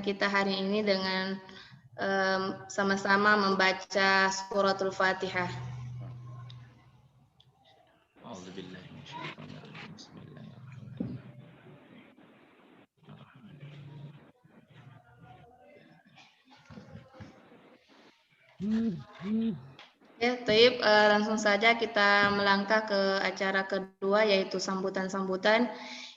kita hari ini dengan sama-sama membaca suratul Fatihah. Ya, Taib, langsung saja kita melangkah ke acara kedua, yaitu sambutan-sambutan.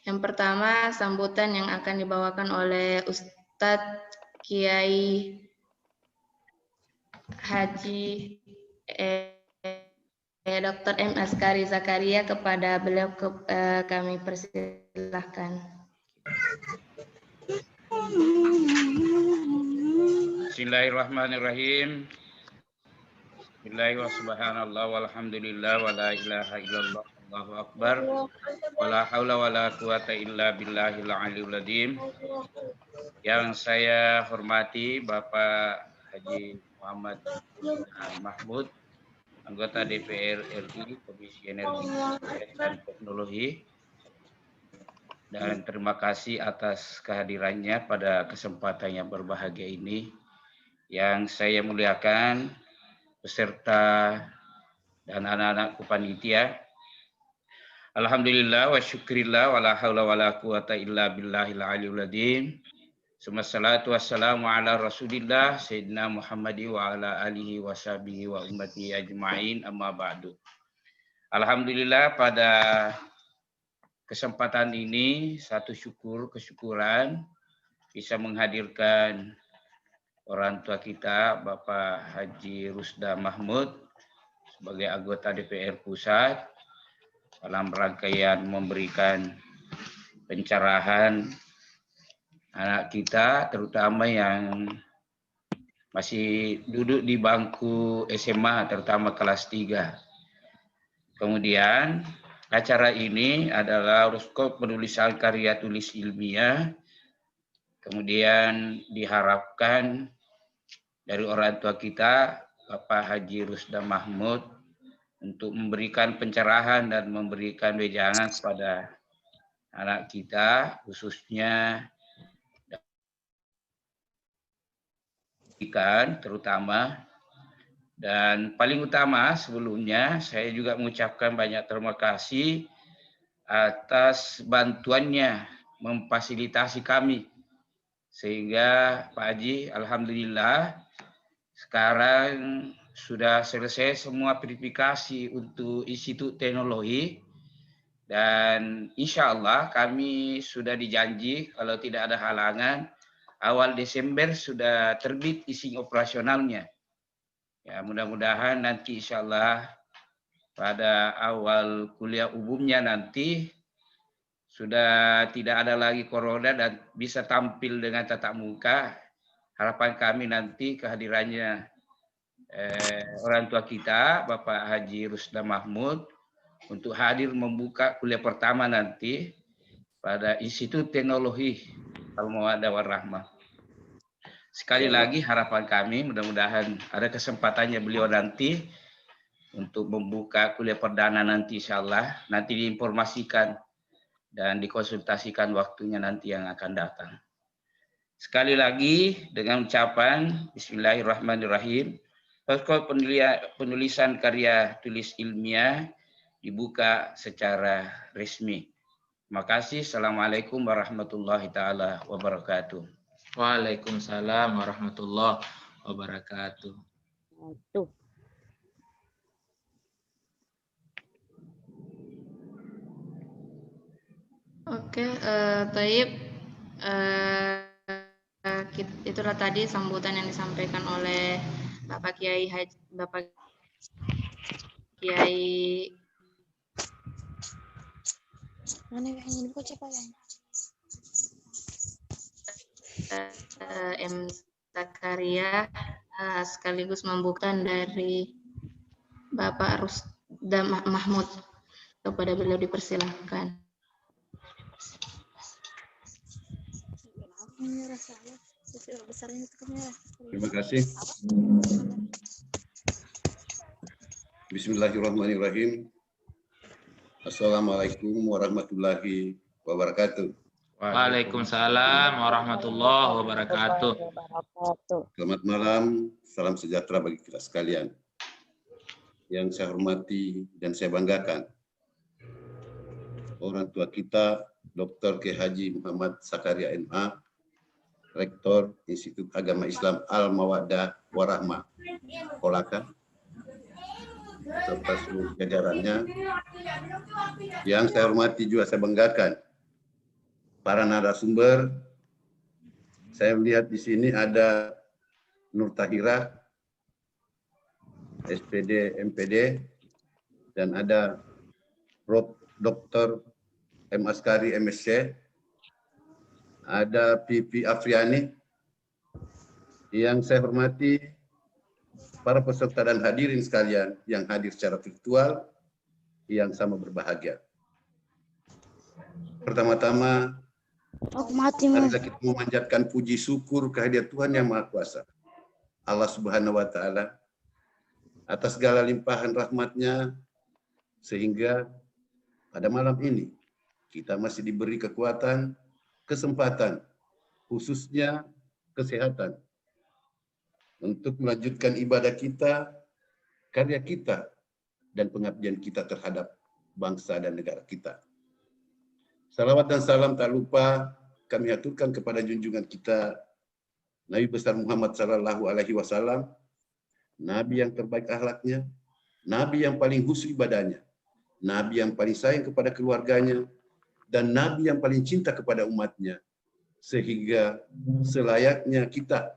Yang pertama, sambutan yang akan dibawakan oleh Ustadz Kiai Haji Dr. M. Askari Zakaria. Kepada beliau kami persilahkan. Bismillahirrahmanirrahim. Bismillahirrahmanirrahim. Walhamdulillah wa la ilaha illallah. Allahu akbar. Wa la haula wa la quwata illa billahil aliyul azim. Yang saya hormati Bapak Haji Muhammad Mahmud, anggota DPR RI Komisi Energi dan Teknologi. Dan terima kasih atas kehadirannya pada kesempatan yang berbahagia ini. Yang saya muliakan peserta dan anak-anakku panitia. Alhamdulillah wa syukrillah wa la haula wa la quwata illa billahil aliyul azim. Wassalatu wassalamu ala Rasulillah Sayyidina Muhammadi wa ala alihi wa sahbihi wa ummati ajma'in, amma ba'du. Alhamdulillah, pada kesempatan ini satu kesyukuran bisa menghadirkan orang tua kita Bapak Haji Rusda Mahmud sebagai anggota DPR Pusat dalam rangkaian memberikan pencerahan anak kita, terutama yang masih duduk di bangku SMA, terutama kelas 3. Kemudian acara ini adalah workshop penulisan karya tulis ilmiah. Kemudian diharapkan dari orang tua kita, Bapak Haji Rusda Mahmud, untuk memberikan pencerahan dan memberikan wejangan kepada anak kita, khususnya terutama. Dan paling utama sebelumnya saya juga mengucapkan banyak terima kasih atas bantuannya memfasilitasi kami, sehingga Pak Haji alhamdulillah sekarang sudah selesai semua verifikasi untuk Institut Teknologi, dan insya Allah kami sudah dijanji kalau tidak ada halangan awal Desember sudah terbit izin operasionalnya. Ya, mudah-mudahan nanti insya Allah pada awal kuliah umumnya nanti sudah tidak ada lagi corona dan bisa tampil dengan tatap muka. Harapan kami nanti kehadirannya orang tua kita, Bapak Haji Rusda Mahmud, untuk hadir membuka kuliah pertama nanti pada Institut Teknologi Al-Mawaddah Warahmah. Sekali lagi harapan kami mudah-mudahan ada kesempatannya beliau nanti untuk membuka kuliah perdana nanti insyaallah, nanti diinformasikan dan dikonsultasikan waktunya nanti yang akan datang. Sekali lagi dengan ucapan Bismillahirrahmanirrahim, workshop penulisan karya tulis ilmiah dibuka secara resmi. Terima kasih. Assalamualaikum warahmatullahi taala wabarakatuh. Waalaikumsalam warahmatullahi wabarakatuh. Oke, Taib. Itulah tadi sambutan yang disampaikan oleh Bapak Kiai M. Zakaria, sekaligus membukakan dari Bapak Rusda Mahmud. Kepada beliau dipersilahkan. Terima kasih. Bismillahirrahmanirrahim. Assalamualaikum warahmatullahi wabarakatuh. Waalaikumsalam warahmatullahi wabarakatuh. Selamat malam, salam sejahtera bagi kita sekalian. Yang saya hormati dan saya banggakan, orang tua kita, Dr. Kiai Haji Muhammad Sakaria MA, Rektor Institut Agama Islam Al-Mawaddah Warahmah, Kolaka, serta seluruh jajarannya. Yang saya hormati juga saya banggakan, para narasumber. Saya melihat di sini ada Nur Tahira, SPD, MPD, dan ada Prof. Dr. M. Askari, MSc, ada Pipi Afriani. Yang saya hormati para peserta dan hadirin sekalian yang hadir secara virtual, yang sama berbahagia. Pertama-tama, marilah kita memanjatkan puji syukur kehadirat Tuhan Yang Maha Kuasa, Allah Subhanahu wa Ta'ala, atas segala limpahan rahmat-Nya, sehingga pada malam ini kita masih diberi kekuatan, kesempatan, khususnya kesehatan, untuk melanjutkan ibadah kita, karya kita, dan pengabdian kita terhadap bangsa dan negara kita. Salawat dan salam tak lupa kami aturkan kepada junjungan kita Nabi besar Muhammad Sallallahu Alaihi Wasallam, Nabi yang terbaik akhlaknya, Nabi yang paling khusyuk ibadahnya, Nabi yang paling sayang kepada keluarganya, dan Nabi yang paling cinta kepada umatnya, sehingga selayaknya kita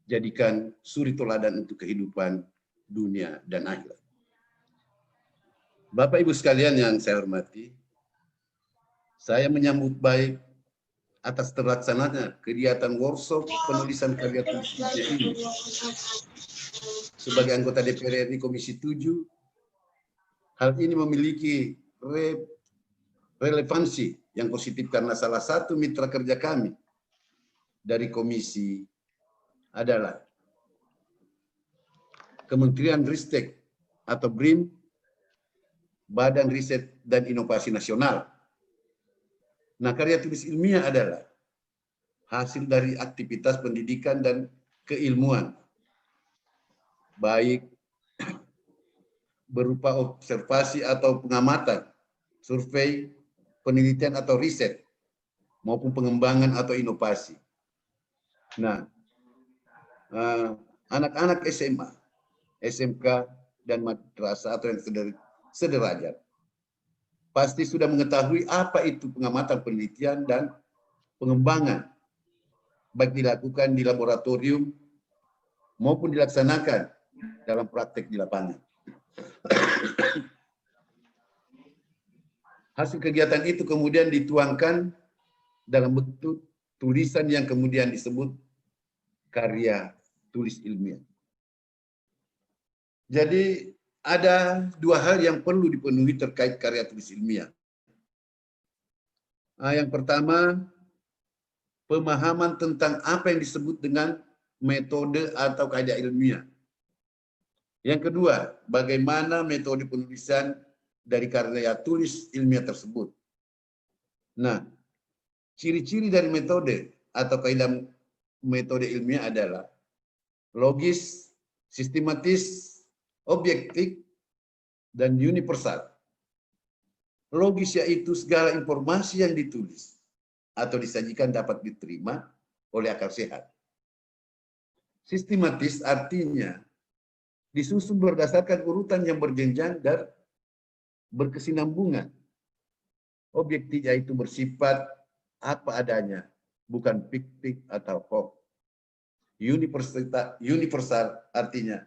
jadikan suri teladan untuk kehidupan dunia dan akhirat. Bapak Ibu sekalian yang saya hormati, saya menyambut baik atas terlaksananya kegiatan workshop penulisan karya tulis ini. Sebagai anggota DPR RI Komisi 7, hal ini memiliki relevansi yang positif karena salah satu mitra kerja kami dari komisi adalah Kementerian Ristek atau BRIN, Badan Riset dan Inovasi Nasional. Nah, karya tulis ilmiah adalah hasil dari aktivitas pendidikan dan keilmuan, baik berupa observasi atau pengamatan, survei, penelitian atau riset, maupun pengembangan atau inovasi. Nah, anak-anak SMA, SMK, dan madrasah atau yang sederajat pasti sudah mengetahui apa itu pengamatan, penelitian, dan pengembangan, baik dilakukan di laboratorium maupun dilaksanakan dalam praktek di lapangan. Hasil kegiatan itu kemudian dituangkan dalam bentuk tulisan yang kemudian disebut karya tulis ilmiah. Jadi ada dua hal yang perlu dipenuhi terkait karya tulis ilmiah. Yang pertama, pemahaman tentang apa yang disebut dengan metode atau kaidah ilmiah. Yang kedua, bagaimana metode penulisan dari karya tulis ilmiah tersebut. Nah, ciri-ciri dari metode atau kaidah metode ilmiah adalah logis, sistematis, objektif, dan universal. Logis yaitu segala informasi yang ditulis atau disajikan dapat diterima oleh akal sehat. Sistematis artinya disusun berdasarkan urutan yang berjenjang dan berkesinambungan. Objektif yaitu bersifat apa adanya, bukan fiktif atau hoax. Universal artinya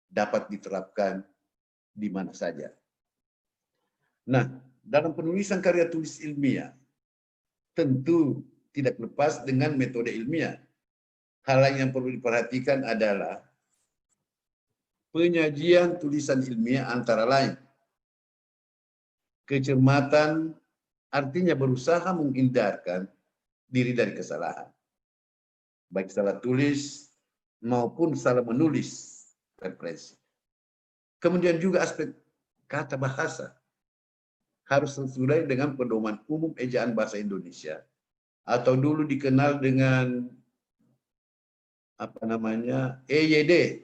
dapat diterapkan di mana saja. Nah, dalam penulisan karya tulis ilmiah, tentu tidak lepas dengan metode ilmiah. Hal lain yang perlu diperhatikan adalah penyajian tulisan ilmiah antara lain kecermatan, artinya berusaha menghindarkan diri dari kesalahan, baik salah tulis maupun salah menulis referensi. Kemudian juga aspek kata bahasa harus sesuai dengan pedoman umum ejaan bahasa Indonesia atau dulu dikenal dengan apa namanya EYD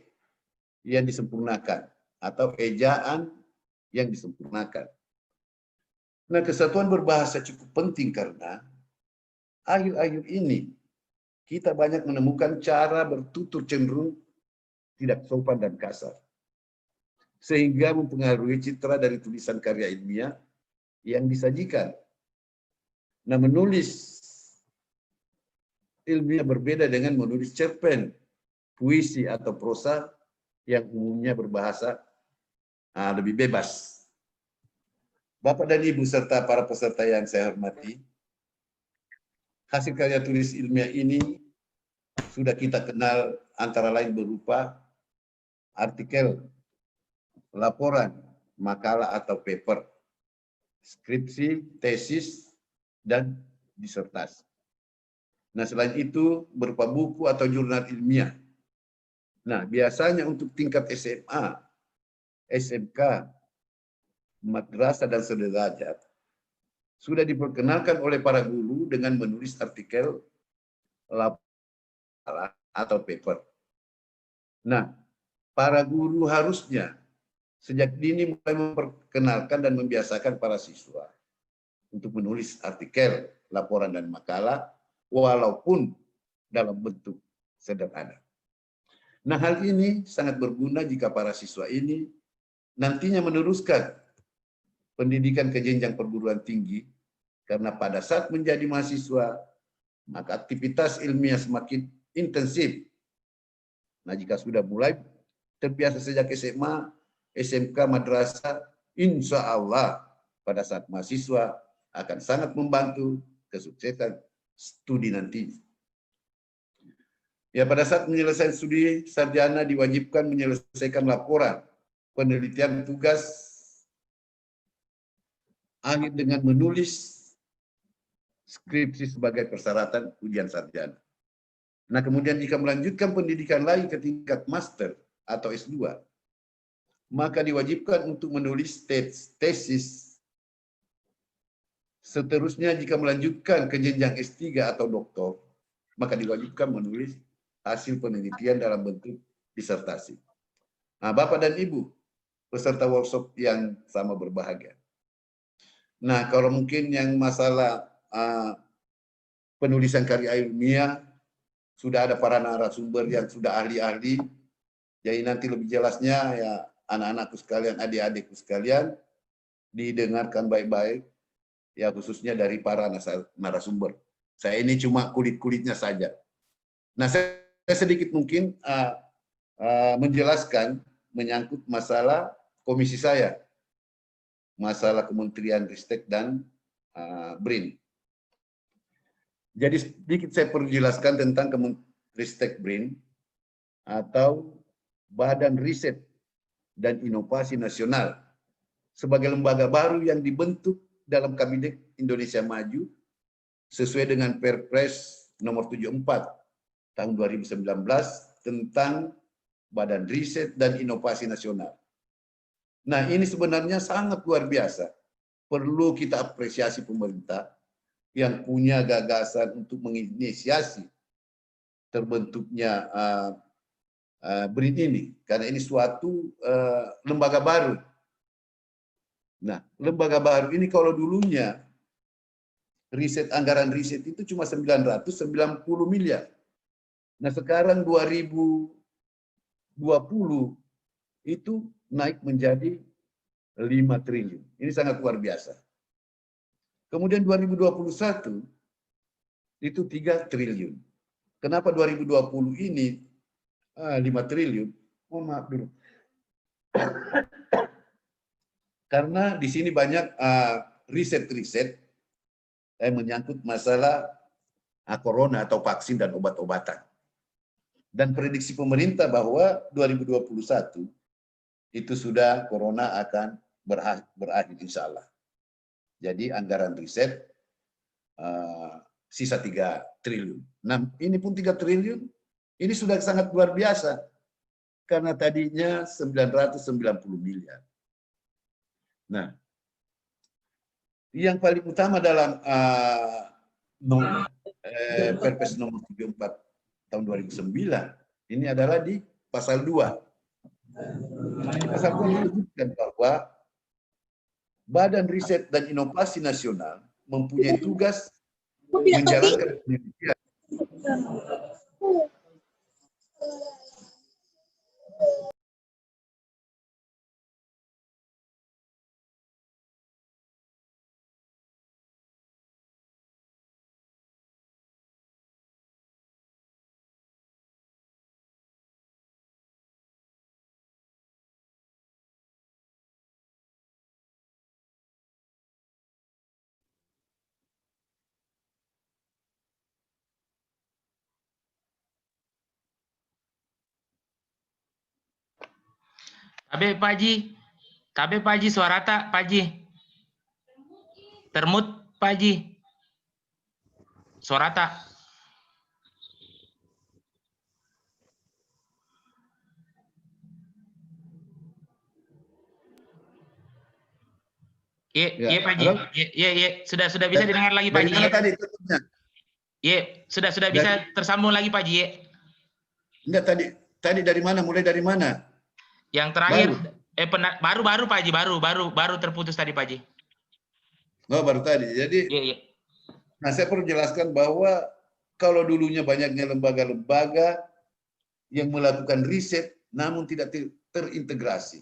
yang disempurnakan atau ejaan yang disempurnakan. Nah, kesatuan berbahasa cukup penting karena akhir-akhir ini kita banyak menemukan cara bertutur cenderung tidak sopan dan kasar, sehingga mempengaruhi citra dari tulisan karya ilmiah yang disajikan. Nah, menulis ilmiah berbeda dengan menulis cerpen, puisi, atau prosa yang umumnya berbahasa lebih bebas. Bapak dan Ibu serta para peserta yang saya hormati, hasil karya tulis ilmiah ini sudah kita kenal antara lain berupa artikel, laporan, makalah atau paper, skripsi, tesis, dan disertasi. Nah, selain itu berupa buku atau jurnal ilmiah. Nah, biasanya untuk tingkat SMA, SMK, madrasah, dan sederajat sudah diperkenalkan oleh para guru dengan menulis artikel, laporan, atau paper. Nah, para guru harusnya sejak dini mulai memperkenalkan dan membiasakan para siswa untuk menulis artikel, laporan, dan makalah, walaupun dalam bentuk sederhana. Nah, hal ini sangat berguna jika para siswa ini nantinya meneruskan pendidikan ke jenjang perguruan tinggi, karena pada saat menjadi mahasiswa, maka aktivitas ilmiah semakin intensif. Nah, jika sudah mulai terbiasa sejak SMA, SMK, madrasah, insya Allah pada saat mahasiswa akan sangat membantu kesuksesan studi nanti. Ya, pada saat menyelesaikan studi sarjana diwajibkan menyelesaikan laporan, penelitian, tugas akhir dengan menulis skripsi sebagai persyaratan ujian sarjana. Nah, kemudian jika melanjutkan pendidikan lain ke tingkat master atau S2, maka diwajibkan untuk menulis tesis. Seterusnya, jika melanjutkan ke jenjang S3 atau doktor, maka diwajibkan menulis hasil penelitian dalam bentuk disertasi. Nah, Bapak dan Ibu, peserta workshop yang sama berbahagia. Nah, kalau mungkin yang masalah penulisan karya ilmiah, sudah ada para narasumber yang sudah ahli-ahli. Jadi nanti lebih jelasnya ya anak-anakku sekalian, adik-adikku sekalian, didengarkan baik-baik, ya khususnya dari para narasumber. Saya ini cuma kulit-kulitnya saja. Nah, saya sedikit mungkin menjelaskan menyangkut masalah komisi saya, masalah Kementerian Ristek dan BRIN. Jadi sedikit saya perlu jelaskan tentang Ristek BRIN atau Badan Riset dan Inovasi Nasional sebagai lembaga baru yang dibentuk dalam Kabinet Indonesia Maju sesuai dengan Perpres nomor 74 tahun 2019 tentang Badan Riset dan Inovasi Nasional. Nah, ini sebenarnya sangat luar biasa. Perlu kita apresiasi pemerintah yang punya gagasan untuk menginisiasi terbentuknya BRIN ini, karena ini suatu lembaga baru. Nah, lembaga baru ini kalau dulunya anggaran riset itu cuma 990 miliar. Nah, sekarang 2020 itu naik menjadi 5 triliun. Ini sangat luar biasa. Kemudian 2021 itu 3 triliun. Kenapa 2020 ini 5 triliun? Oh, maaf dulu. Karena di sini banyak riset-riset yang menyangkut masalah corona atau vaksin dan obat-obatan. Dan prediksi pemerintah bahwa 2021 itu sudah corona akan berakhir insya Allah. Jadi anggaran riset sisa 3 triliun. Nah, ini pun 3 triliun, ini sudah sangat luar biasa. Karena tadinya 990 miliar. Nah, yang paling utama dalam Perpres nomor 74 tahun 2009. Ini adalah di pasal 2. Pasal 2 menyebutkan bahwa Badan Riset dan Inovasi Nasional mempunyai tugas menjalankan penelitian. Tabe Pak Haji suara tak Pak Haji. Termut Pak Haji. Suara tak. Iya Pak Haji. Iya, sudah bisa didengar lagi Pak Haji. Dari mana tadi tutupnya? Iya, sudah bisa tersambung lagi Pak Haji. Enggak, tadi dari mana? Mulai dari mana? Yang terakhir baru Pak Haji, baru terputus tadi Pak Haji. Oh, baru tadi. Jadi Iya. nah, saya perlu jelaskan bahwa kalau dulunya banyaknya lembaga-lembaga yang melakukan riset namun tidak terintegrasi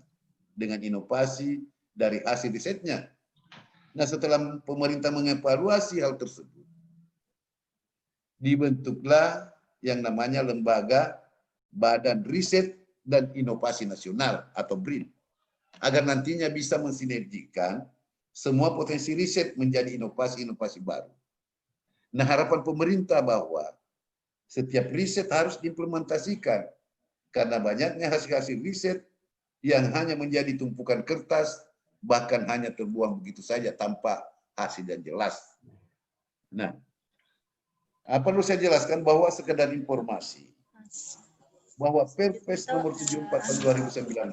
dengan inovasi dari hasil risetnya. Nah, setelah pemerintah mengevaluasi hal tersebut, dibentuklah yang namanya Lembaga Badan Riset dan Inovasi Nasional atau BRIN, agar nantinya bisa mensinergikan semua potensi riset menjadi inovasi-inovasi baru. Nah, harapan pemerintah bahwa setiap riset harus diimplementasikan karena banyaknya hasil-hasil riset yang hanya menjadi tumpukan kertas, bahkan hanya terbuang begitu saja tanpa hasil yang jelas. Nah, perlu saya jelaskan bahwa sekedar informasi bahwa Perpres nomor 74 tahun 2019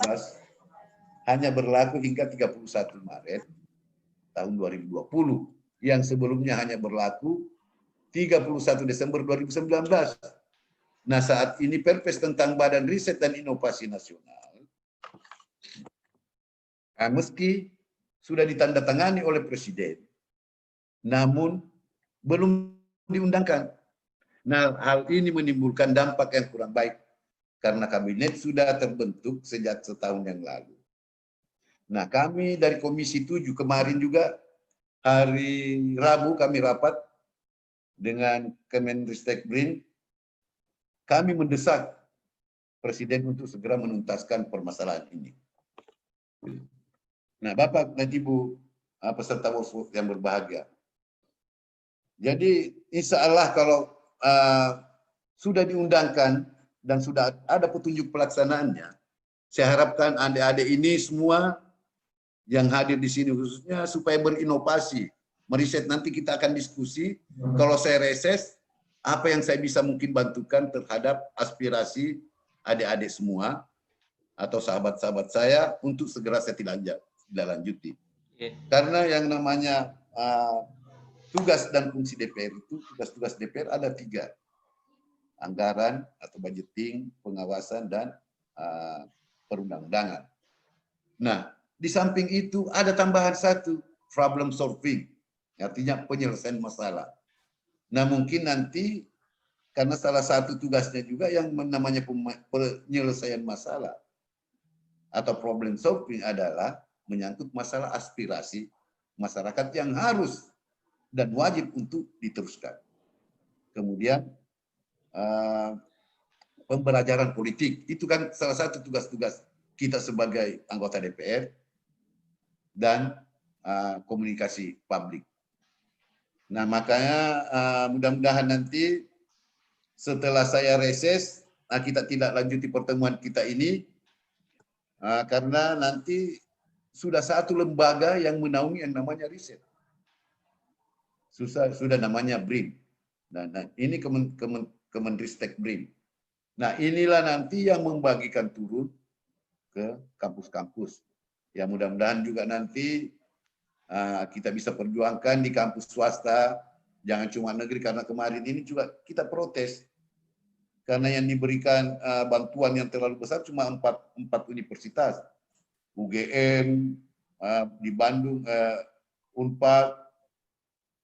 hanya berlaku hingga 31 Maret tahun 2020, yang sebelumnya hanya berlaku 31 Desember 2019. Nah, saat ini Perpres tentang Badan Riset dan Inovasi Nasional meski sudah ditandatangani oleh Presiden, namun belum diundangkan. Nah, hal ini menimbulkan dampak yang kurang baik karena kabinet sudah terbentuk sejak setahun yang lalu. Nah, kami dari Komisi 7 kemarin juga hari Rabu kami rapat dengan Kemenristek BRIN. Kami mendesak Presiden untuk segera menuntaskan permasalahan ini. Nah, Bapak dan Ibu peserta workshop yang berbahagia. Jadi insya Allah kalau sudah diundangkan dan sudah ada petunjuk pelaksanaannya, saya harapkan adik-adik ini semua yang hadir di sini khususnya supaya berinovasi, meriset. Nanti kita akan diskusi. Kalau saya reses, apa yang saya bisa mungkin bantukan terhadap aspirasi adik-adik semua atau sahabat-sahabat saya untuk segera saya tidak lanjuti. Karena yang namanya tugas dan fungsi DPR itu, tugas-tugas DPR ada 3. Anggaran atau budgeting, pengawasan, dan perundang-undangan. Nah, di samping itu ada tambahan 1, problem solving, artinya penyelesaian masalah. Nah, mungkin nanti karena salah satu tugasnya juga yang namanya penyelesaian masalah atau problem solving adalah menyangkut masalah aspirasi masyarakat yang harus dan wajib untuk diteruskan. Kemudian pembelajaran politik, itu kan salah satu tugas-tugas kita sebagai anggota DPR, dan komunikasi publik. Nah, makanya mudah-mudahan nanti setelah saya reses, kita tidak lanjuti pertemuan kita ini, karena nanti sudah satu lembaga yang menaungi yang namanya riset. Sudah namanya BRIN. Nah, ini Kemenristek BRIN. Nah, inilah nanti yang membagikan turun ke kampus-kampus. Ya, mudah-mudahan juga nanti kita bisa perjuangkan di kampus swasta Jangan cuma negeri, karena kemarin ini juga kita protes. Karena yang diberikan bantuan yang terlalu besar cuma empat universitas. UGM, di Bandung, Unpad,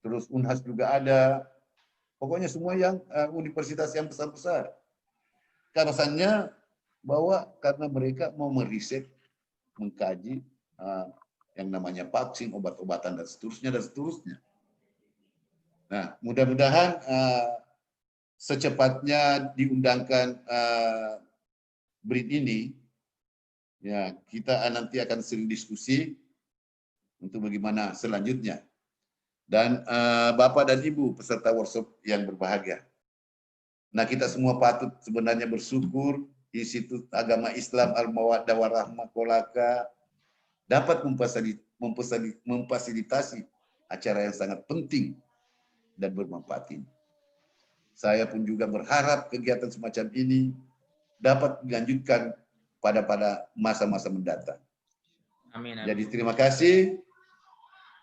terus Unhas juga ada. Pokoknya semua yang universitas yang besar-besar. Alasannya bahwa karena mereka mau meriset, mengkaji yang namanya vaksin, obat-obatan, dan seterusnya, dan seterusnya. Nah, mudah-mudahan secepatnya diundangkan BRIN ini, ya kita nanti akan sering diskusi untuk bagaimana selanjutnya. Dan Bapak dan Ibu peserta workshop yang berbahagia. Nah, kita semua patut sebenarnya bersyukur Institut Agama Islam Al-Mawaddah Warahmah Kolaka dapat memfasilitasi acara yang sangat penting dan bermanfaat ini. Saya pun juga berharap kegiatan semacam ini dapat dilanjutkan pada masa-masa mendatang. Amin, amin. Jadi terima kasih.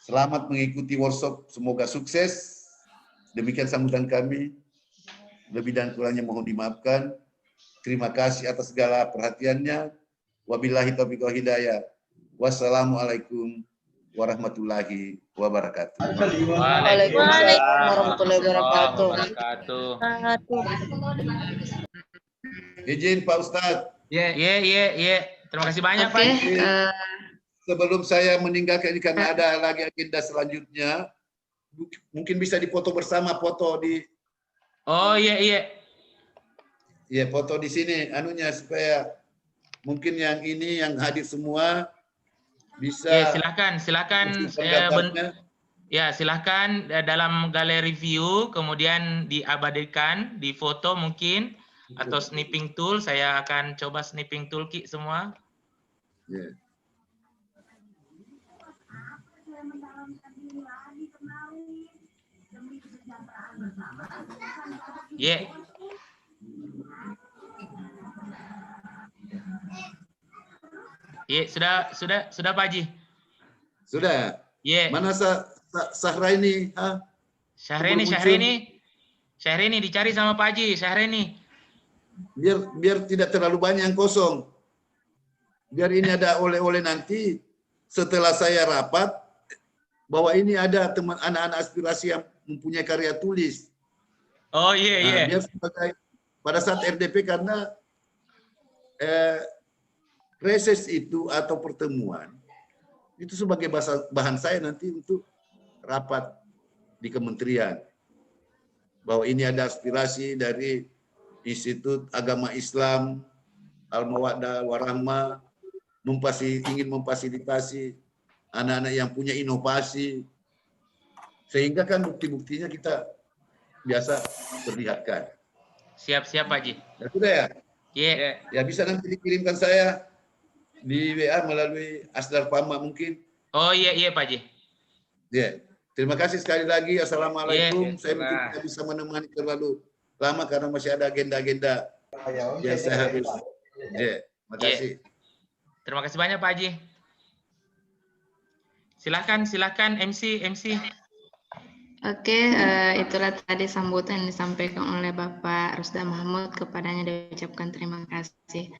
Selamat mengikuti workshop. Semoga sukses. Demikian sambutan kami. Lebih dan kurangnya mohon dimaafkan. Terima kasih atas segala perhatiannya. Wabillahi taufiq wal hidayah. Wassalamualaikum warahmatullahi wabarakatuh. Waalaikumsalam warahmatullahi wabarakatuh. Izin Pak Ustadz. Iya. Terima kasih banyak, Oke, Pak. Sebelum saya meninggalkan ini karena ada lagi agenda selanjutnya, mungkin bisa dipoto bersama, foto di. Oh iya. Ya, foto di sini anunya supaya mungkin yang ini yang hadir semua bisa. Ya, silakan. Ya, silakan dalam galeri view, kemudian diabadikan, difoto mungkin, atau snipping tool. Saya akan coba snipping tool Ki semua. Ya. Ya. Ya, sudah Pak Haji. Sudah. Ya. Mana Sahraini? Syahrini dicari sama Pak Haji, Syahrini. Biar tidak terlalu banyak yang kosong. Biar ini ada oleh-oleh nanti setelah saya rapat bahwa ini ada teman anak-anak aspirasi yang mempunyai karya tulis. Oh iya. Biar sebagai pada saat RDP, karena reses itu atau pertemuan itu sebagai bahan saya nanti untuk rapat di kementerian, bahwa ini ada aspirasi dari Institut Agama Islam Al-Mawaddah Warahmah ingin memfasilitasi anak-anak yang punya inovasi, sehingga kan bukti-buktinya kita biasa perlihatkan. Siap Pak Haji. Ya, sudah ya? Iya. Ya, bisa nanti dikirimkan saya di WA melalui Asdar Pama mungkin. Oh iya Pak Haji. Ya. Terima kasih sekali lagi. Assalamualaikum. Saya mungkin tidak bisa menemani terlalu lama karena masih ada agenda-agenda yang saya harus. Ya, terima kasih. Terima kasih banyak Pak Haji. Silakan MC. Oke, itulah tadi sambutan yang disampaikan oleh Bapak Rusda Mahmud, kepadanya diucapkan terima kasih.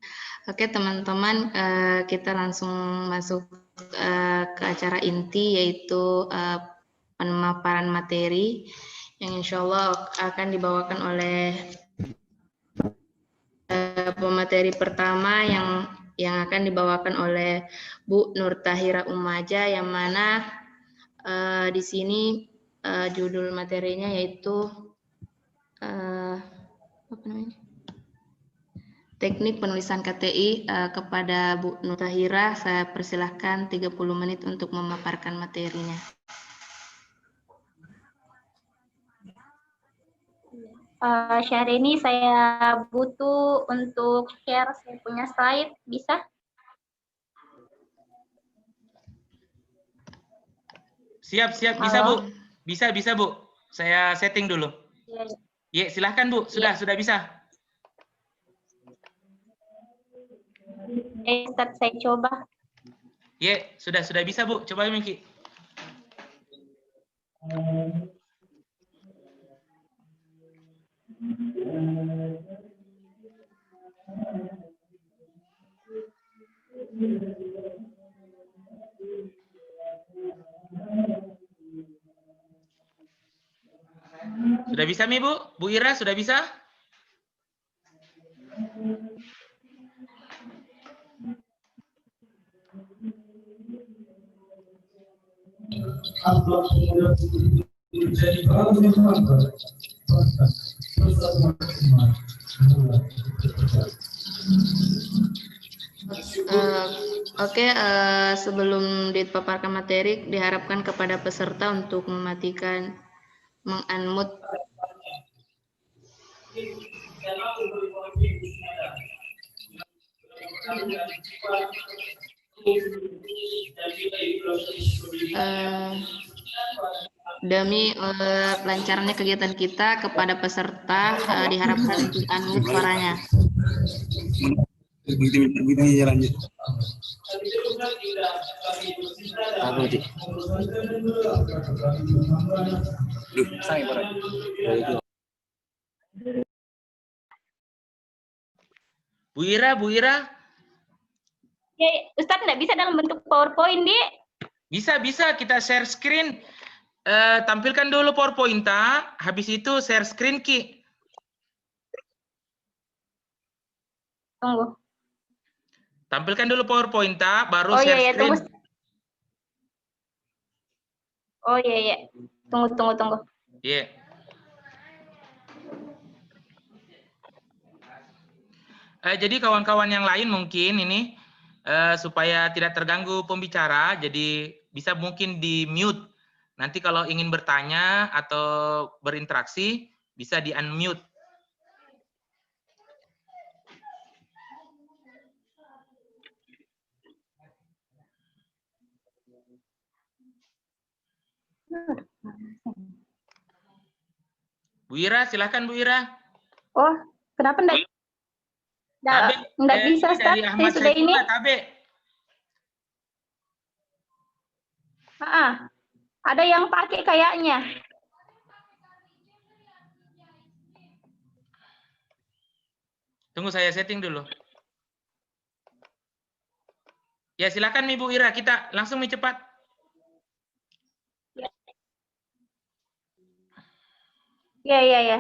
Oke teman-teman, kita langsung masuk ke acara inti, yaitu pemaparan materi yang insya Allah akan dibawakan oleh pemateri pertama yang akan dibawakan oleh Bu Nur Tahira Umaja, yang mana di sini judul materinya yaitu teknik penulisan KTI. Kepada Bu Nur Tahira, saya persilahkan 30 menit untuk memaparkan materinya. Syahrini, saya butuh untuk share saya punya slide, bisa? Siap, bisa Bu. Bisa Bu. Saya setting dulu. Iya, silahkan Bu. Sudah bisa. Ustaz, saya coba. Iya, sudah bisa Bu. Coba Miki. Sudah bisa Mi Bu? Bu Ira sudah bisa? Oke, sebelum dipaparkan materi, diharapkan kepada peserta untuk mematikan, meng-unmute. Demi lancarnya kegiatan kita, kepada peserta diharapkan untuk unmute suaranya. Bu Ira, Bu Ira? Ya, Ustadz nggak bisa dalam bentuk PowerPoint, Di. Bisa, bisa. Kita share screen. Tampilkan dulu PowerPoint, habis itu share screen, Ki. Tunggu. Tampilkan dulu PowerPoint, baru Oh share iya, screen. tunggu. Oh iya. Tunggu. Iya. Jadi kawan-kawan yang lain mungkin ini supaya tidak terganggu pembicara, jadi bisa mungkin di mute. Nanti kalau ingin bertanya atau berinteraksi bisa di unmute. Bu Ira, silahkan Bu Ira. Oh, kenapa enggak bisa, Ustaz? Dari Ahmad Saya sudah ini. Saifullah, Tabe. Ada yang pakai kayaknya. Tunggu saya setting dulu. Ya silakan Ibu Ira, kita langsung cepat. Ya.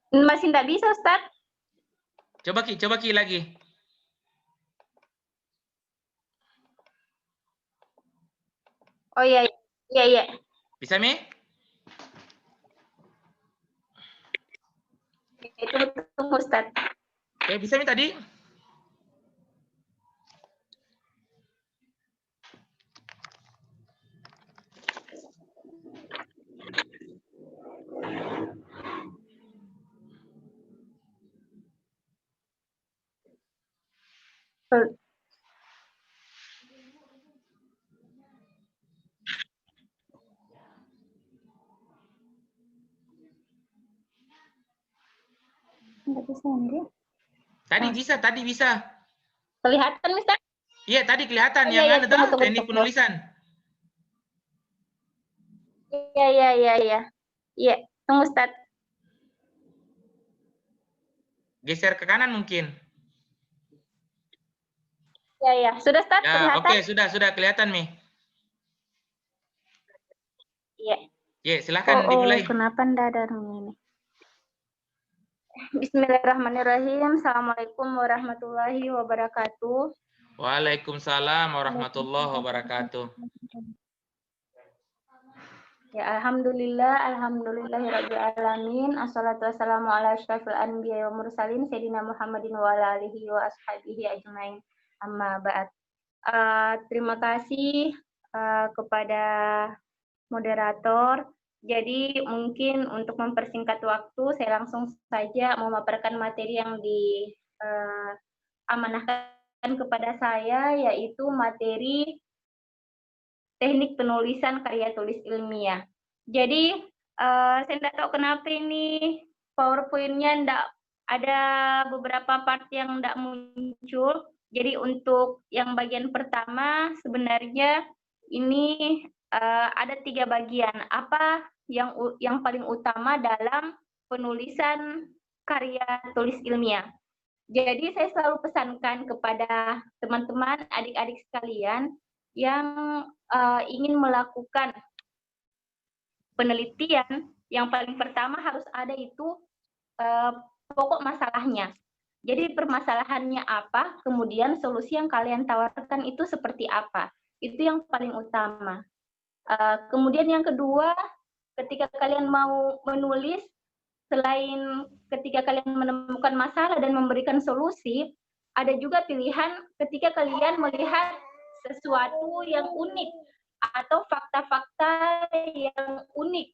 Masih enggak bisa, Ustaz. Coba Ki lagi. Oh iya. Bisa Mi? Tunggu, Ustaz. Bisa Mi tadi? Enggak bisa, Andri. Tadi bisa. Kelihatan, Ustaz? Iya, tadi kelihatan Oh, yang iya, ada tunggu. teknik penulisan. Iya. Iya, tunggu, Ustaz. Geser ke kanan mungkin. Iya. Sudah, Ustaz? Ya, Kelihatan? oke, sudah kelihatan Mi. Iya. Ya, silakan dimulai. Kenapa enggak ada ini? Bismillahirrahmanirrahim. Assalamualaikum warahmatullahi wabarakatuh. Waalaikumsalam warahmatullahi wabarakatuh. Ya, alhamdulillahirabbil alamin. Assalatu wassalamu ala asyrafil anbiya wa mursalin sayyidina Muhammadin wa ala alihi wa ashabihi ajmain. Amma ba'd. Terima kasih kepada moderator. Jadi mungkin untuk mempersingkat waktu, saya langsung saja memaparkan materi yang diamanahkan kepada saya, yaitu materi teknik penulisan karya tulis ilmiah. Jadi saya tidak tahu kenapa ini PowerPoint-nya tidak ada beberapa part yang tidak muncul. Jadi untuk yang bagian pertama sebenarnya ini ada 3 bagian. Apa yang paling utama dalam penulisan karya tulis ilmiah. Jadi saya selalu pesankan kepada teman-teman, adik-adik sekalian yang ingin melakukan penelitian, yang paling pertama harus ada itu pokok masalahnya. Jadi permasalahannya apa, kemudian solusi yang kalian tawarkan itu seperti apa. Itu yang paling utama. Kemudian yang kedua, ketika kalian mau menulis, selain ketika kalian menemukan masalah dan memberikan solusi, ada juga pilihan ketika kalian melihat sesuatu yang unik atau fakta-fakta yang unik.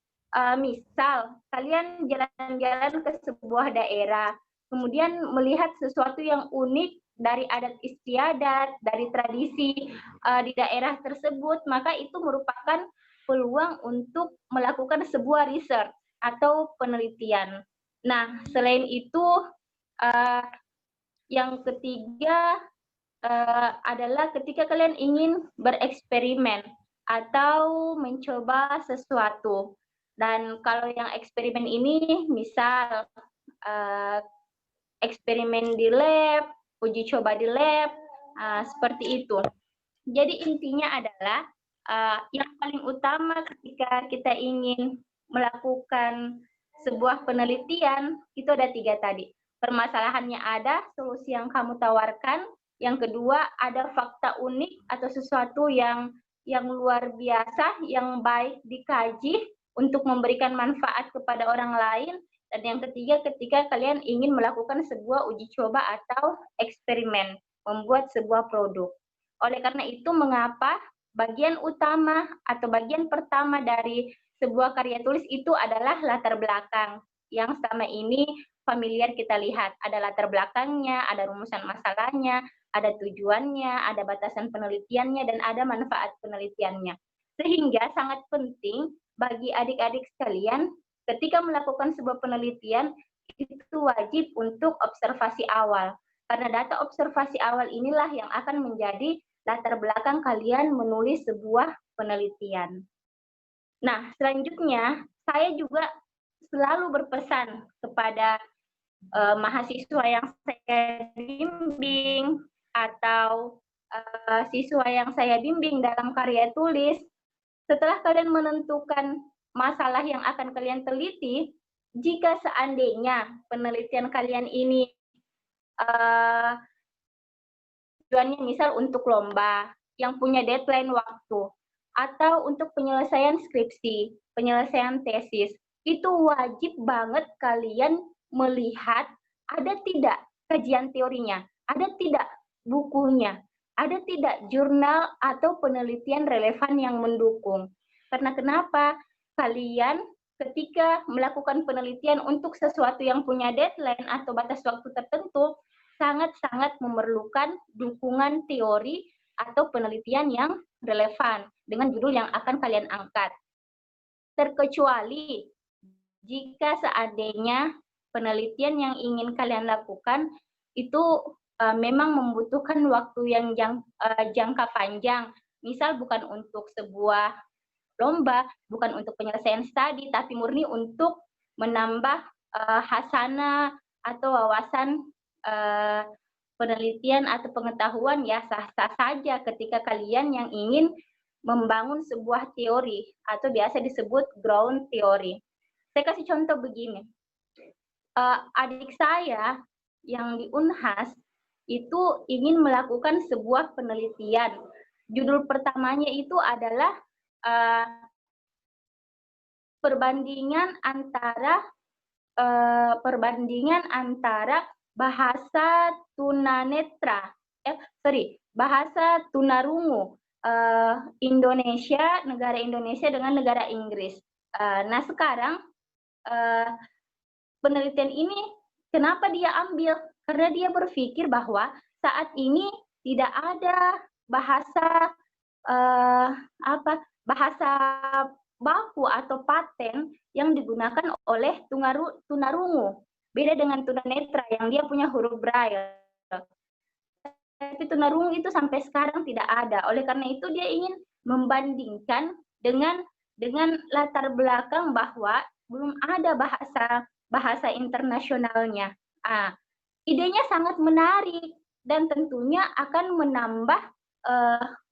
Misal, kalian jalan-jalan ke sebuah daerah, kemudian melihat sesuatu yang unik dari adat istiadat, dari tradisi di daerah tersebut, maka itu merupakan peluang untuk melakukan sebuah riset atau penelitian. Nah, selain itu, yang ketiga adalah ketika kalian ingin bereksperimen atau mencoba sesuatu. Dan kalau yang eksperimen ini, misal eksperimen di lab, uji coba di lab, seperti itu. Jadi intinya adalah yang paling utama ketika kita ingin melakukan sebuah penelitian, itu ada 3 tadi. Permasalahannya ada, solusi yang kamu tawarkan. Yang kedua, ada fakta unik atau sesuatu yang luar biasa, yang baik dikaji untuk memberikan manfaat kepada orang lain. Dan yang ketiga, ketika kalian ingin melakukan sebuah uji coba atau eksperimen, membuat sebuah produk. Oleh karena itu, mengapa bagian utama atau bagian pertama dari sebuah karya tulis itu adalah latar belakang yang selama ini familiar kita lihat. Ada latar belakangnya, ada rumusan masalahnya, ada tujuannya, ada batasan penelitiannya, dan ada manfaat penelitiannya. Sehingga sangat penting bagi adik-adik sekalian ketika melakukan sebuah penelitian itu wajib untuk observasi awal. Karena data observasi awal inilah yang akan menjadi latar belakang kalian menulis sebuah penelitian. Nah, selanjutnya saya juga selalu berpesan kepada mahasiswa yang saya bimbing atau siswa yang saya bimbing dalam karya tulis, setelah kalian menentukan masalah yang akan kalian teliti, jika seandainya penelitian kalian ini tujuannya misal untuk lomba yang punya deadline waktu, atau untuk penyelesaian skripsi, penyelesaian tesis, itu wajib banget kalian melihat ada tidak kajian teorinya, ada tidak bukunya, ada tidak jurnal atau penelitian relevan yang mendukung. Karena kenapa? Kalian ketika melakukan penelitian untuk sesuatu yang punya deadline atau batas waktu tertentu, sangat-sangat memerlukan dukungan teori atau penelitian yang relevan dengan judul yang akan kalian angkat. Terkecuali jika seandainya penelitian yang ingin kalian lakukan itu memang membutuhkan waktu yang jangka panjang. Misal bukan untuk sebuah lomba, bukan untuk penyelesaian studi, tapi murni untuk menambah hasanah atau wawasan penelitian atau pengetahuan, ya sah-sah saja ketika kalian yang ingin membangun sebuah teori atau biasa disebut ground theory. Saya kasih contoh begini. Adik saya yang di Unhas itu ingin melakukan sebuah penelitian. Judul pertamanya itu adalah perbandingan antara bahasa bahasa tunarungu Indonesia, negara Indonesia dengan negara Inggris. Nah sekarang penelitian ini kenapa dia ambil? Karena dia berpikir bahwa saat ini tidak ada bahasa bahasa baku atau paten yang digunakan oleh tunarungu. Beda dengan tunanetra yang dia punya huruf braille. Tapi tunarungu itu sampai sekarang tidak ada. Oleh karena itu dia ingin membandingkan dengan latar belakang bahwa belum ada bahasa bahasa internasionalnya. Idenya sangat menarik dan tentunya akan menambah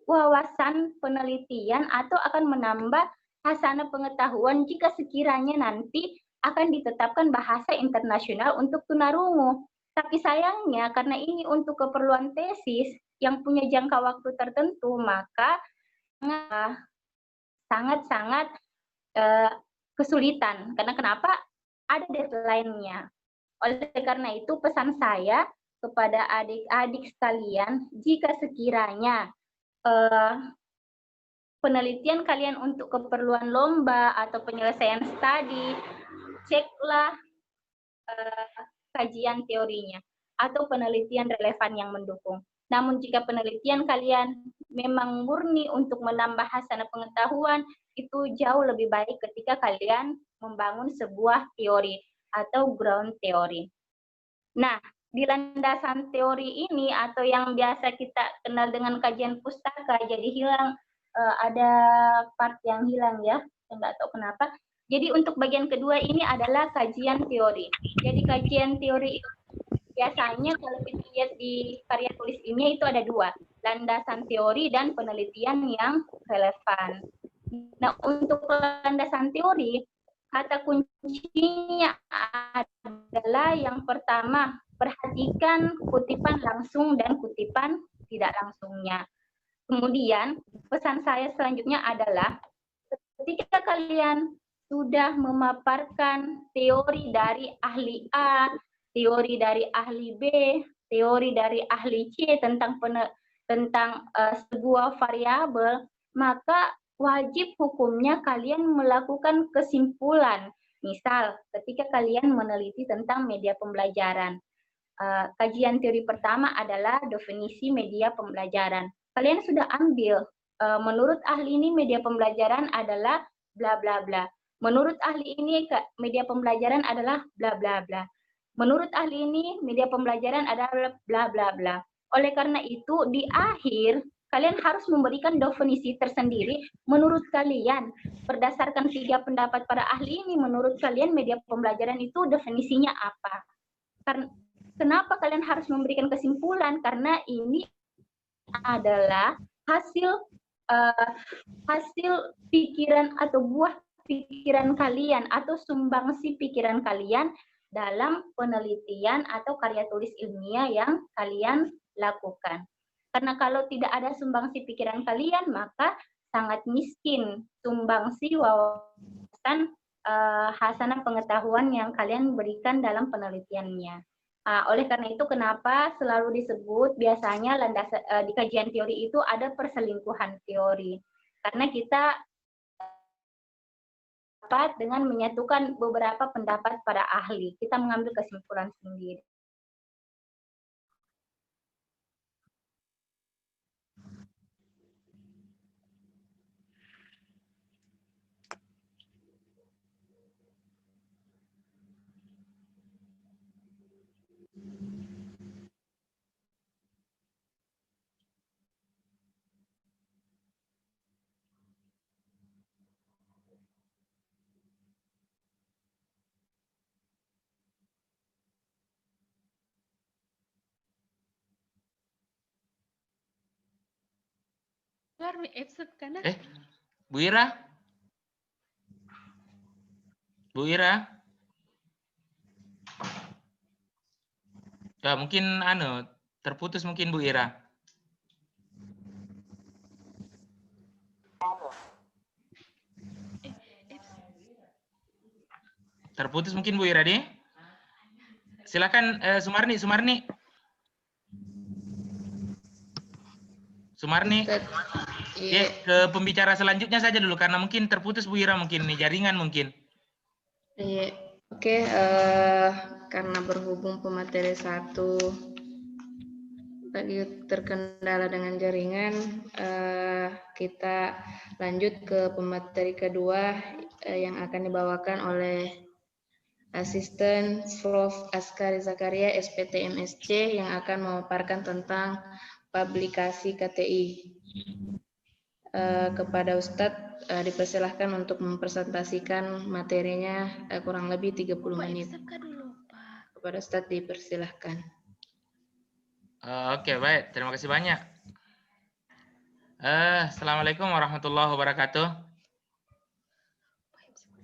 wawasan penelitian atau akan menambah hasanah pengetahuan jika sekiranya nanti akan ditetapkan bahasa internasional untuk tunarungu. Tapi sayangnya karena ini untuk keperluan tesis yang punya jangka waktu tertentu, maka sangat-sangat kesulitan. Karena kenapa? Ada deadline-nya. Oleh karena itu pesan saya kepada adik-adik sekalian, jika sekiranya penelitian kalian untuk keperluan lomba atau penyelesaian studi, ceklah kajian teorinya atau penelitian relevan yang mendukung. Namun jika penelitian kalian memang murni untuk menambah hasanah pengetahuan, itu jauh lebih baik ketika kalian membangun sebuah teori atau ground theory. Nah, di landasan teori ini atau yang biasa kita kenal dengan kajian pustaka, jadi hilang ada part yang hilang ya, saya nggak tahu kenapa. Jadi untuk bagian kedua ini adalah kajian teori. Jadi kajian teori biasanya kalau kita lihat di karya tulis ilmiah itu ada dua, landasan teori dan penelitian yang relevan. Nah, untuk landasan teori, kata kuncinya adalah yang pertama, perhatikan kutipan langsung dan kutipan tidak langsungnya. Kemudian, pesan saya selanjutnya adalah ketika kalian sudah memaparkan teori dari ahli A, teori dari ahli B, teori dari ahli C tentang sebuah variabel, maka wajib hukumnya kalian melakukan kesimpulan. Misal, ketika kalian meneliti tentang media pembelajaran, kajian teori pertama adalah definisi media pembelajaran. Kalian sudah ambil, menurut ahli ini media pembelajaran adalah bla bla bla. Menurut ahli ini media pembelajaran adalah bla bla bla. Menurut ahli ini media pembelajaran adalah bla bla bla. Oleh karena itu, di akhir kalian harus memberikan definisi tersendiri menurut kalian. Berdasarkan 3 pendapat para ahli ini, menurut kalian media pembelajaran itu definisinya apa? Kenapa kalian harus memberikan kesimpulan? Karena ini adalah hasil pikiran atau buah pikiran kalian atau sumbangsi pikiran kalian dalam penelitian atau karya tulis ilmiah yang kalian lakukan. Karena kalau tidak ada sumbangsi pikiran kalian, maka sangat miskin sumbangsi wawasan hasanah pengetahuan yang kalian berikan dalam penelitiannya. Oleh karena itu, kenapa selalu disebut biasanya di kajian teori itu ada perselingkuhan teori. Karena kita dapat dengan menyatukan beberapa pendapat para ahli. Kita mengambil kesimpulan sendiri. Bu Ira? Bu Ira? Ya, mungkin terputus mungkin Bu Ira. Terputus mungkin Bu Ira deh. Silakan Sumarni. Ya, ke pembicara selanjutnya saja dulu karena mungkin terputus Bu Ira mungkin nih jaringan mungkin. Iya, oke. Karena berhubung pemateri 1 lagi terkendala dengan jaringan, kita lanjut ke pemateri kedua yang akan dibawakan oleh Asisten Prof. Askari Zakaria, SPT MSc, yang akan memaparkan tentang publikasi KTI. kepada Ustadz dipersilahkan untuk mempresentasikan materinya kurang lebih 30 menit. Kepada Ustadz dipersilahkan. Oke, baik. Terima kasih banyak. Assalamualaikum warahmatullahi wabarakatuh.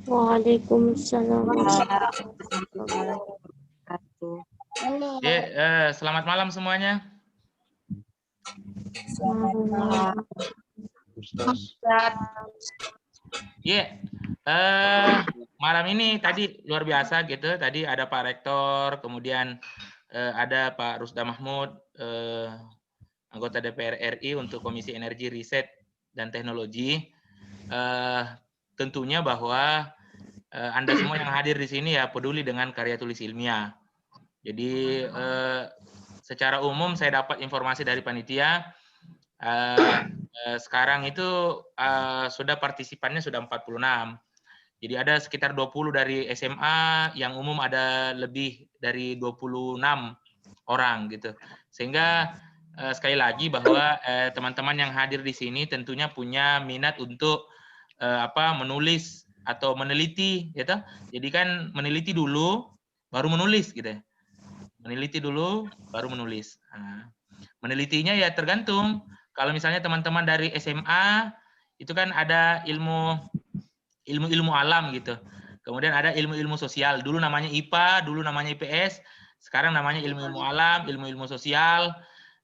Waalaikumsalam. Selamat malam semuanya. Malam ini tadi luar biasa gitu. Tadi ada Pak Rektor, kemudian ada Pak Rusda Mahmud, anggota DPR RI untuk Komisi Energi, Riset, dan Teknologi. Tentunya bahwa Anda semua yang hadir di sini ya peduli dengan karya tulis ilmiah. Jadi secara umum saya dapat informasi dari panitia, sekarang itu sudah partisipannya sudah 46. Jadi ada sekitar 20 dari SMA, yang umum ada lebih dari 26 orang gitu. Sehingga sekali lagi bahwa teman-teman yang hadir di sini tentunya punya minat untuk menulis atau meneliti gitu. Jadi kan meneliti dulu baru menulis gitu ya. Meneliti dulu baru menulis. Nah, menelitinya ya tergantung. Kalau misalnya teman-teman dari SMA itu kan ada ilmu alam gitu. Kemudian ada ilmu-ilmu sosial. Dulu namanya IPA, dulu namanya IPS, sekarang namanya ilmu-ilmu alam, ilmu-ilmu sosial.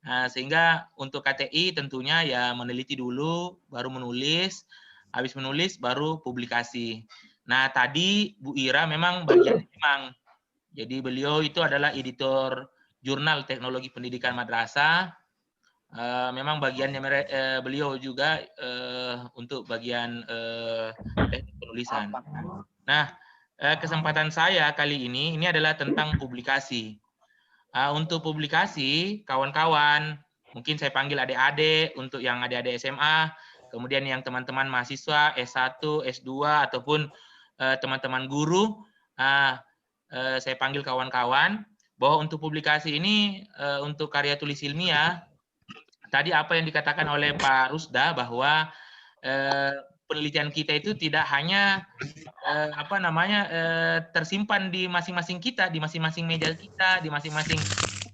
Nah, sehingga untuk KTI tentunya ya meneliti dulu baru menulis, habis menulis baru publikasi. Nah, tadi Bu Ira memang bagian memang. Jadi beliau itu adalah editor jurnal Teknologi Pendidikan Madrasah. Memang bagiannya beliau juga untuk bagian teknik penulisan. Nah, kesempatan saya kali ini adalah tentang publikasi. Untuk publikasi, kawan-kawan, mungkin saya panggil adik-adik untuk yang adik-adik SMA, kemudian yang teman-teman mahasiswa S1, S2, ataupun teman-teman guru, saya panggil kawan-kawan, bahwa untuk publikasi ini, untuk karya tulis ilmiah, tadi apa yang dikatakan oleh Pak Rusda, bahwa penelitian kita itu tidak hanya tersimpan di masing-masing kita, di masing-masing meja kita, di masing-masing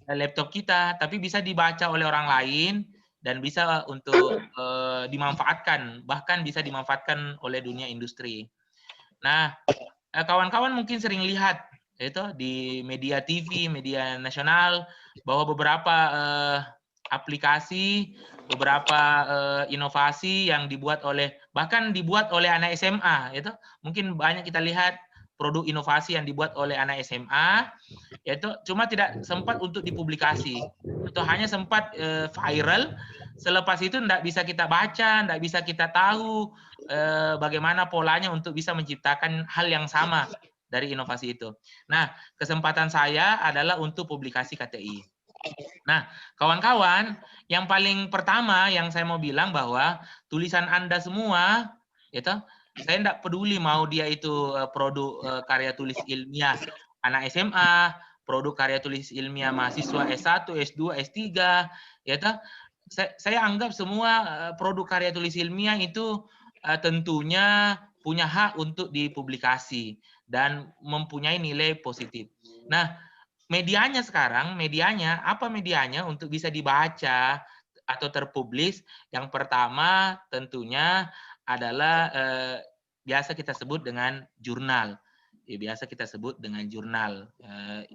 laptop kita, tapi bisa dibaca oleh orang lain dan bisa untuk dimanfaatkan, bahkan bisa dimanfaatkan oleh dunia industri. Nah, kawan-kawan mungkin sering lihat itu di media TV, media nasional, bahwa beberapa aplikasi, beberapa inovasi yang dibuat oleh, bahkan dibuat oleh anak SMA, itu mungkin banyak kita lihat produk inovasi yang dibuat oleh anak SMA, yaitu cuma tidak sempat untuk dipublikasi, atau hanya sempat viral. Selepas itu tidak bisa kita baca, tidak bisa kita tahu bagaimana polanya untuk bisa menciptakan hal yang sama dari inovasi itu. Nah, kesempatan saya adalah untuk publikasi KTI. Nah, kawan-kawan, yang paling pertama yang saya mau bilang bahwa tulisan Anda semua, itu saya tidak peduli mau dia itu produk karya tulis ilmiah anak SMA, produk karya tulis ilmiah mahasiswa S1, S2, S3, ya toh. Saya anggap semua produk karya tulis ilmiah itu tentunya punya hak untuk dipublikasi dan mempunyai nilai positif. Nah, medianya sekarang, apa medianya untuk bisa dibaca atau terpublis? Yang pertama tentunya adalah biasa kita sebut dengan jurnal. Biasa kita sebut dengan jurnal,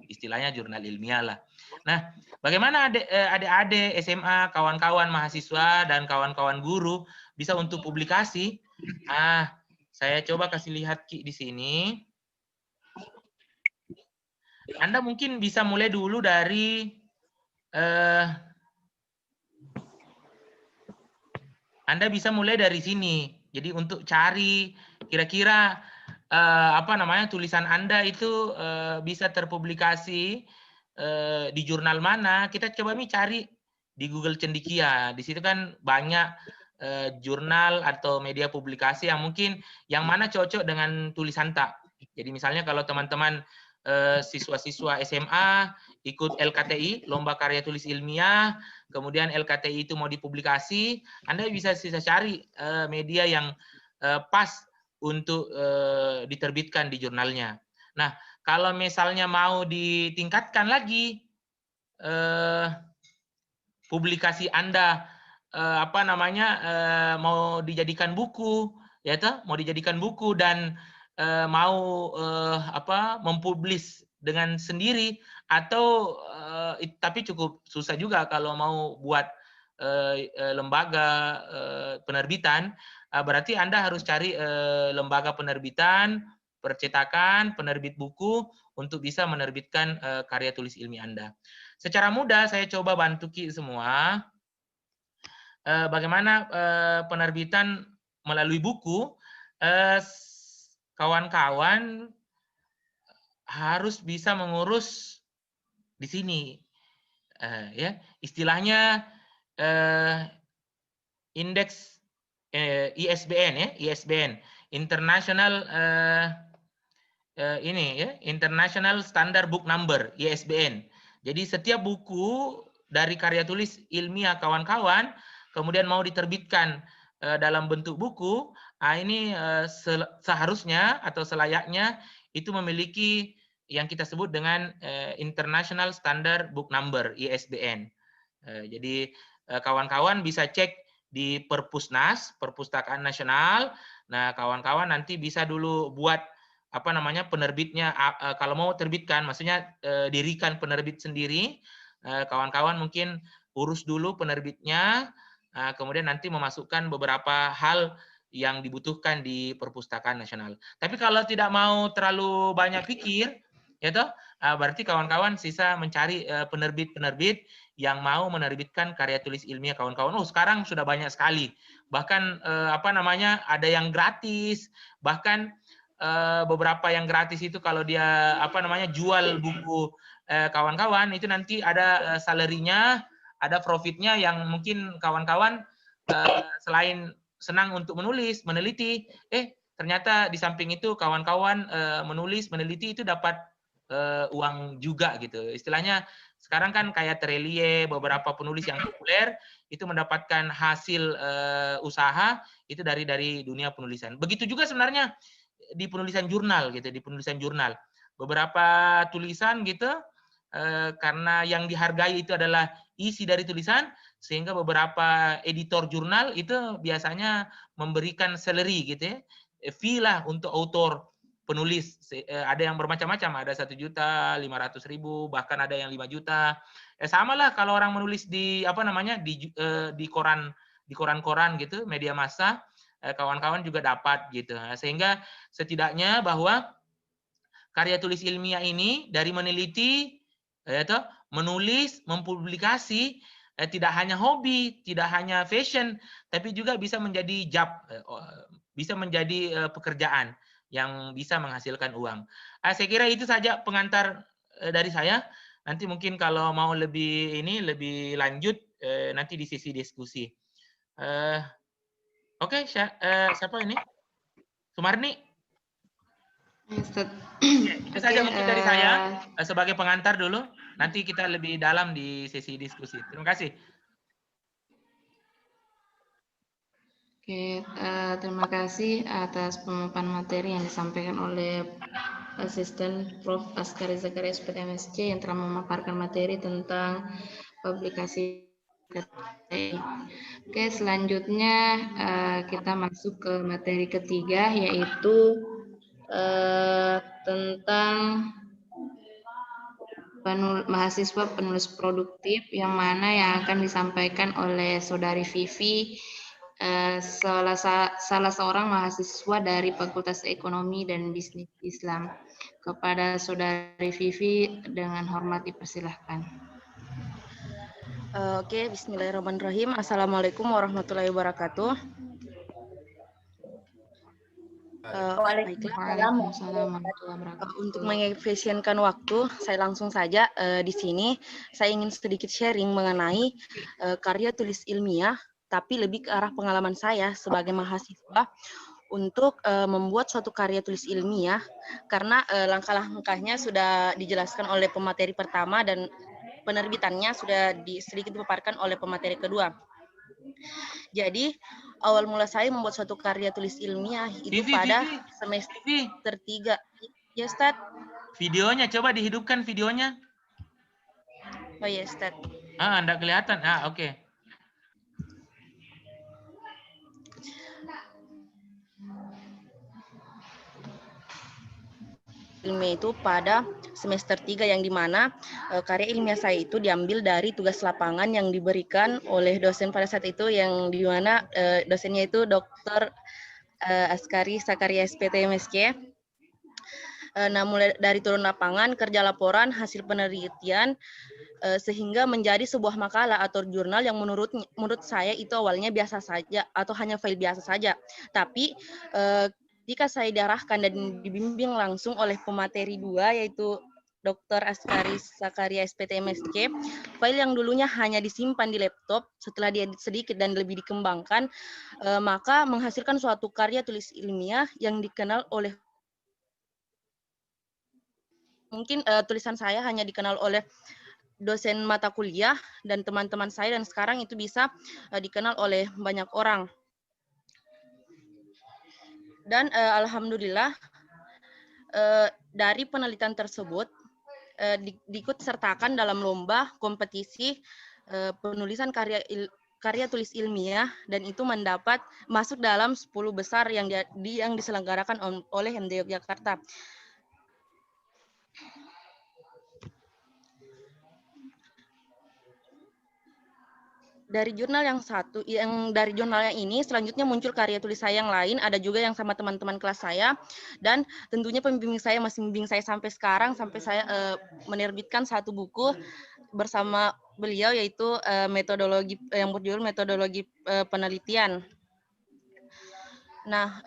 istilahnya jurnal ilmiah lah. Nah, bagaimana adik-adik SMA, kawan-kawan mahasiswa dan kawan-kawan guru bisa untuk publikasi? Saya coba kasih lihat Ki di sini. Anda mungkin bisa mulai dulu dari Anda bisa mulai dari sini. Jadi untuk cari kira-kira tulisan Anda itu bisa terpublikasi di jurnal mana. Kita coba cari di Google Cendekia. Di situ kan banyak jurnal atau media publikasi yang mungkin yang mana cocok dengan tulisan tak. Jadi misalnya kalau teman-teman siswa-siswa SMA ikut LKTI, lomba karya tulis ilmiah, kemudian LKTI itu mau dipublikasi, Anda bisa cari media yang pas untuk diterbitkan di jurnalnya. Nah, kalau misalnya mau ditingkatkan lagi publikasi Anda mau dijadikan buku, ya toh, mau dijadikan buku dan mau mempublis dengan sendiri atau tapi cukup susah juga kalau mau buat lembaga penerbitan, berarti Anda harus cari lembaga penerbitan, percetakan, penerbit buku untuk bisa menerbitkan karya tulis ilmiah Anda. Secara mudah saya coba bantu Ki semua bagaimana penerbitan melalui buku. Kawan-kawan harus bisa mengurus di sini, ya istilahnya indeks ISBN, ya ISBN, International International Standard Book Number, ISBN. Jadi setiap buku dari karya tulis ilmiah kawan-kawan kemudian mau diterbitkan dalam bentuk buku, ini seharusnya atau selayaknya itu memiliki yang kita sebut dengan International Standard Book Number, ISBN. Jadi kawan-kawan bisa cek di Perpusnas, Perpustakaan Nasional. Nah, kawan-kawan nanti bisa dulu buat penerbitnya, kalau mau terbitkan, maksudnya dirikan penerbit sendiri. Kawan-kawan mungkin urus dulu penerbitnya, kemudian nanti memasukkan beberapa hal yang dibutuhkan di Perpustakaan Nasional. Tapi kalau tidak mau terlalu banyak pikir, ya toh, berarti kawan-kawan sisa mencari penerbit-penerbit yang mau menerbitkan karya tulis ilmiah kawan-kawan. Oh, sekarang sudah banyak sekali. Bahkan ada yang gratis, bahkan beberapa yang gratis itu kalau dia jual buku kawan-kawan itu nanti ada salary-nya, ada profitnya yang mungkin kawan-kawan selain senang untuk menulis, meneliti, ternyata di samping itu kawan-kawan menulis, meneliti itu dapat uang juga gitu. Istilahnya sekarang kan kayak Trelie, beberapa penulis yang populer itu mendapatkan hasil usaha itu dari dunia penulisan. Begitu juga sebenarnya di penulisan jurnal gitu, di penulisan jurnal. Beberapa tulisan gitu karena yang dihargai itu adalah isi dari tulisan, sehingga beberapa editor jurnal itu biasanya memberikan salary gitu ya, fee lah untuk autor penulis. Ada yang bermacam-macam, ada 1.500.000, bahkan ada yang 5 juta. Sama lah kalau orang menulis di di koran-koran gitu, media massa, kawan-kawan juga dapat gitu. Sehingga setidaknya bahwa karya tulis ilmiah ini dari meneliti, menulis, mempublikasi, tidak hanya hobi, tidak hanya fashion, tapi juga bisa menjadi job, bisa menjadi pekerjaan yang bisa menghasilkan uang. Saya kira itu saja pengantar dari saya. Nanti mungkin kalau mau lebih lanjut nanti di sisi diskusi. Oke, siapa ini? Sumarni? Itu saja mungkin dari saya sebagai pengantar dulu. Nanti kita lebih dalam di sesi diskusi. Terima kasih. Oke, terima kasih atas pemaparan materi yang disampaikan oleh Asisten Prof. Askari Zakaria SPTMSC yang telah memaparkan materi tentang publikasi. Oke, selanjutnya kita masuk ke materi ketiga, yaitu tentang mahasiswa penulis produktif, yang mana yang akan disampaikan oleh Saudari Vivi, salah seorang mahasiswa dari Fakultas Ekonomi dan Bisnis Islam. Kepada Saudari Vivi dengan hormat dipersilahkan. Oke, bismillahirrahmanirrahim. Assalamualaikum warahmatullahi wabarakatuh. Waalaikumsalam warahmatullahi wabarakatuh. Untuk mengefisienkan waktu, saya langsung saja di sini. Saya ingin sedikit sharing mengenai karya tulis ilmiah, tapi lebih ke arah pengalaman saya sebagai mahasiswa untuk membuat suatu karya tulis ilmiah, karena langkah-langkahnya sudah dijelaskan oleh pemateri pertama dan penerbitannya sudah sedikit dipaparkan oleh pemateri kedua. Jadi awal mula saya membuat suatu karya tulis ilmiah itu pada semester 3. Ya, Ustaz. Videonya coba dihidupkan videonya. Oh ya, Ustaz. Enggak kelihatan. Oke. Ilmiah itu pada semester 3 yang dimana karya ilmiah saya itu diambil dari tugas lapangan yang diberikan oleh dosen pada saat itu, yang dimana dosennya itu Dr. Askari Sakaria SPT MSK. Nah, mulai dari turun lapangan, kerja laporan, hasil penelitian, sehingga menjadi sebuah makalah atau jurnal yang menurut saya itu awalnya biasa saja atau hanya file biasa saja. Tapi jika saya diarahkan dan dibimbing langsung oleh pemateri 2 yaitu Dr. Askari Sakaria SPT MSK, file yang dulunya hanya disimpan di laptop setelah diedit sedikit dan lebih dikembangkan, maka menghasilkan suatu karya tulis ilmiah yang dikenal oleh mungkin tulisan saya hanya dikenal oleh dosen mata kuliah dan teman-teman saya, dan sekarang itu bisa dikenal oleh banyak orang. Dan alhamdulillah dari penelitian tersebut diikut sertakan dalam lomba kompetisi penulisan karya tulis ilmiah, dan itu mendapat masuk dalam 10 besar yang diselenggarakan oleh MD Yogyakarta. Dari jurnal dari jurnal yang ini selanjutnya muncul karya tulis saya yang lain, ada juga yang sama teman-teman kelas saya, dan tentunya pembimbing saya masih membimbing saya sampai sekarang, sampai saya menerbitkan satu buku bersama beliau, yaitu metodologi yang berjudul metodologi penelitian. Nah,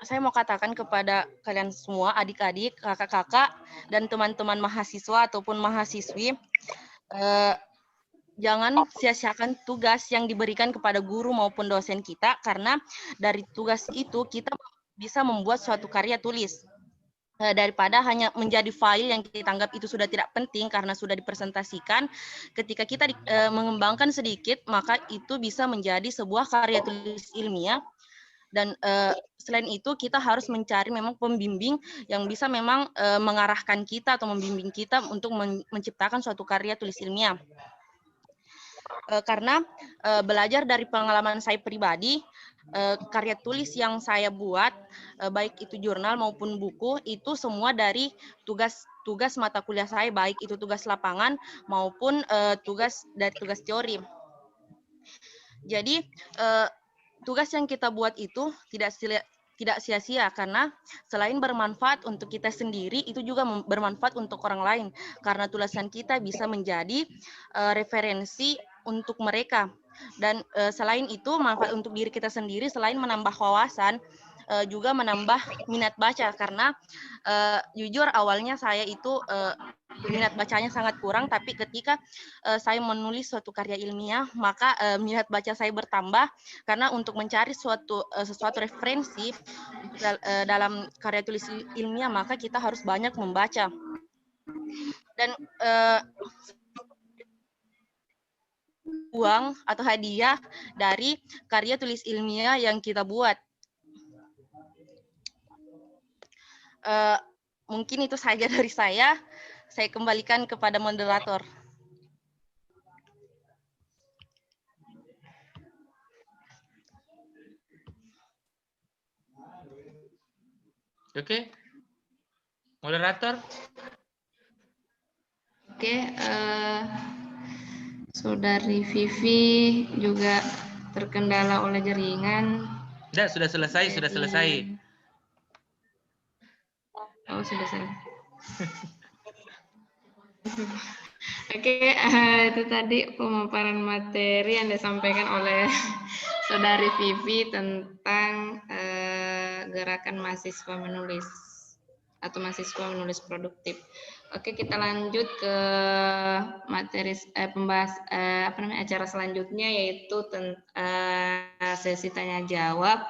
saya mau katakan kepada kalian semua, adik-adik, kakak-kakak, dan teman-teman mahasiswa ataupun mahasiswi, jangan sia-siakan tugas yang diberikan kepada guru maupun dosen kita, karena dari tugas itu kita bisa membuat suatu karya tulis. Daripada hanya menjadi file yang kita anggap itu sudah tidak penting karena sudah dipresentasikan, ketika kita mengembangkan sedikit, maka itu bisa menjadi sebuah karya tulis ilmiah. Dan selain itu kita harus mencari memang pembimbing yang bisa memang mengarahkan kita atau membimbing kita untuk menciptakan suatu karya tulis ilmiah. Karena belajar dari pengalaman saya pribadi, karya tulis yang saya buat, baik itu jurnal maupun buku, itu semua dari tugas mata kuliah saya, baik itu tugas lapangan maupun tugas teori. Jadi tugas yang kita buat itu tidak sia-sia, karena selain bermanfaat untuk kita sendiri, itu juga bermanfaat untuk orang lain, karena tulisan kita bisa menjadi referensi untuk mereka. Dan selain itu, manfaat untuk diri kita sendiri, selain menambah wawasan, juga menambah minat baca, karena jujur awalnya saya itu minat bacanya sangat kurang, tapi ketika saya menulis suatu karya ilmiah, maka minat baca saya bertambah, karena untuk mencari sesuatu referensi dalam karya tulis ilmiah, maka kita harus banyak membaca. Dan uang atau hadiah dari karya tulis ilmiah yang kita buat. Mungkin itu saja dari saya. Saya kembalikan kepada moderator. Oke. Moderator. Oke, Saudari Vivi juga terkendala oleh jaringan. Tidak, sudah selesai. Oh, sudah selesai. Oke, itu tadi pemaparan materi yang disampaikan oleh Saudari Vivi tentang gerakan mahasiswa menulis atau mahasiswa menulis produktif. Oke, kita lanjut ke materi acara selanjutnya, yaitu sesi tanya jawab.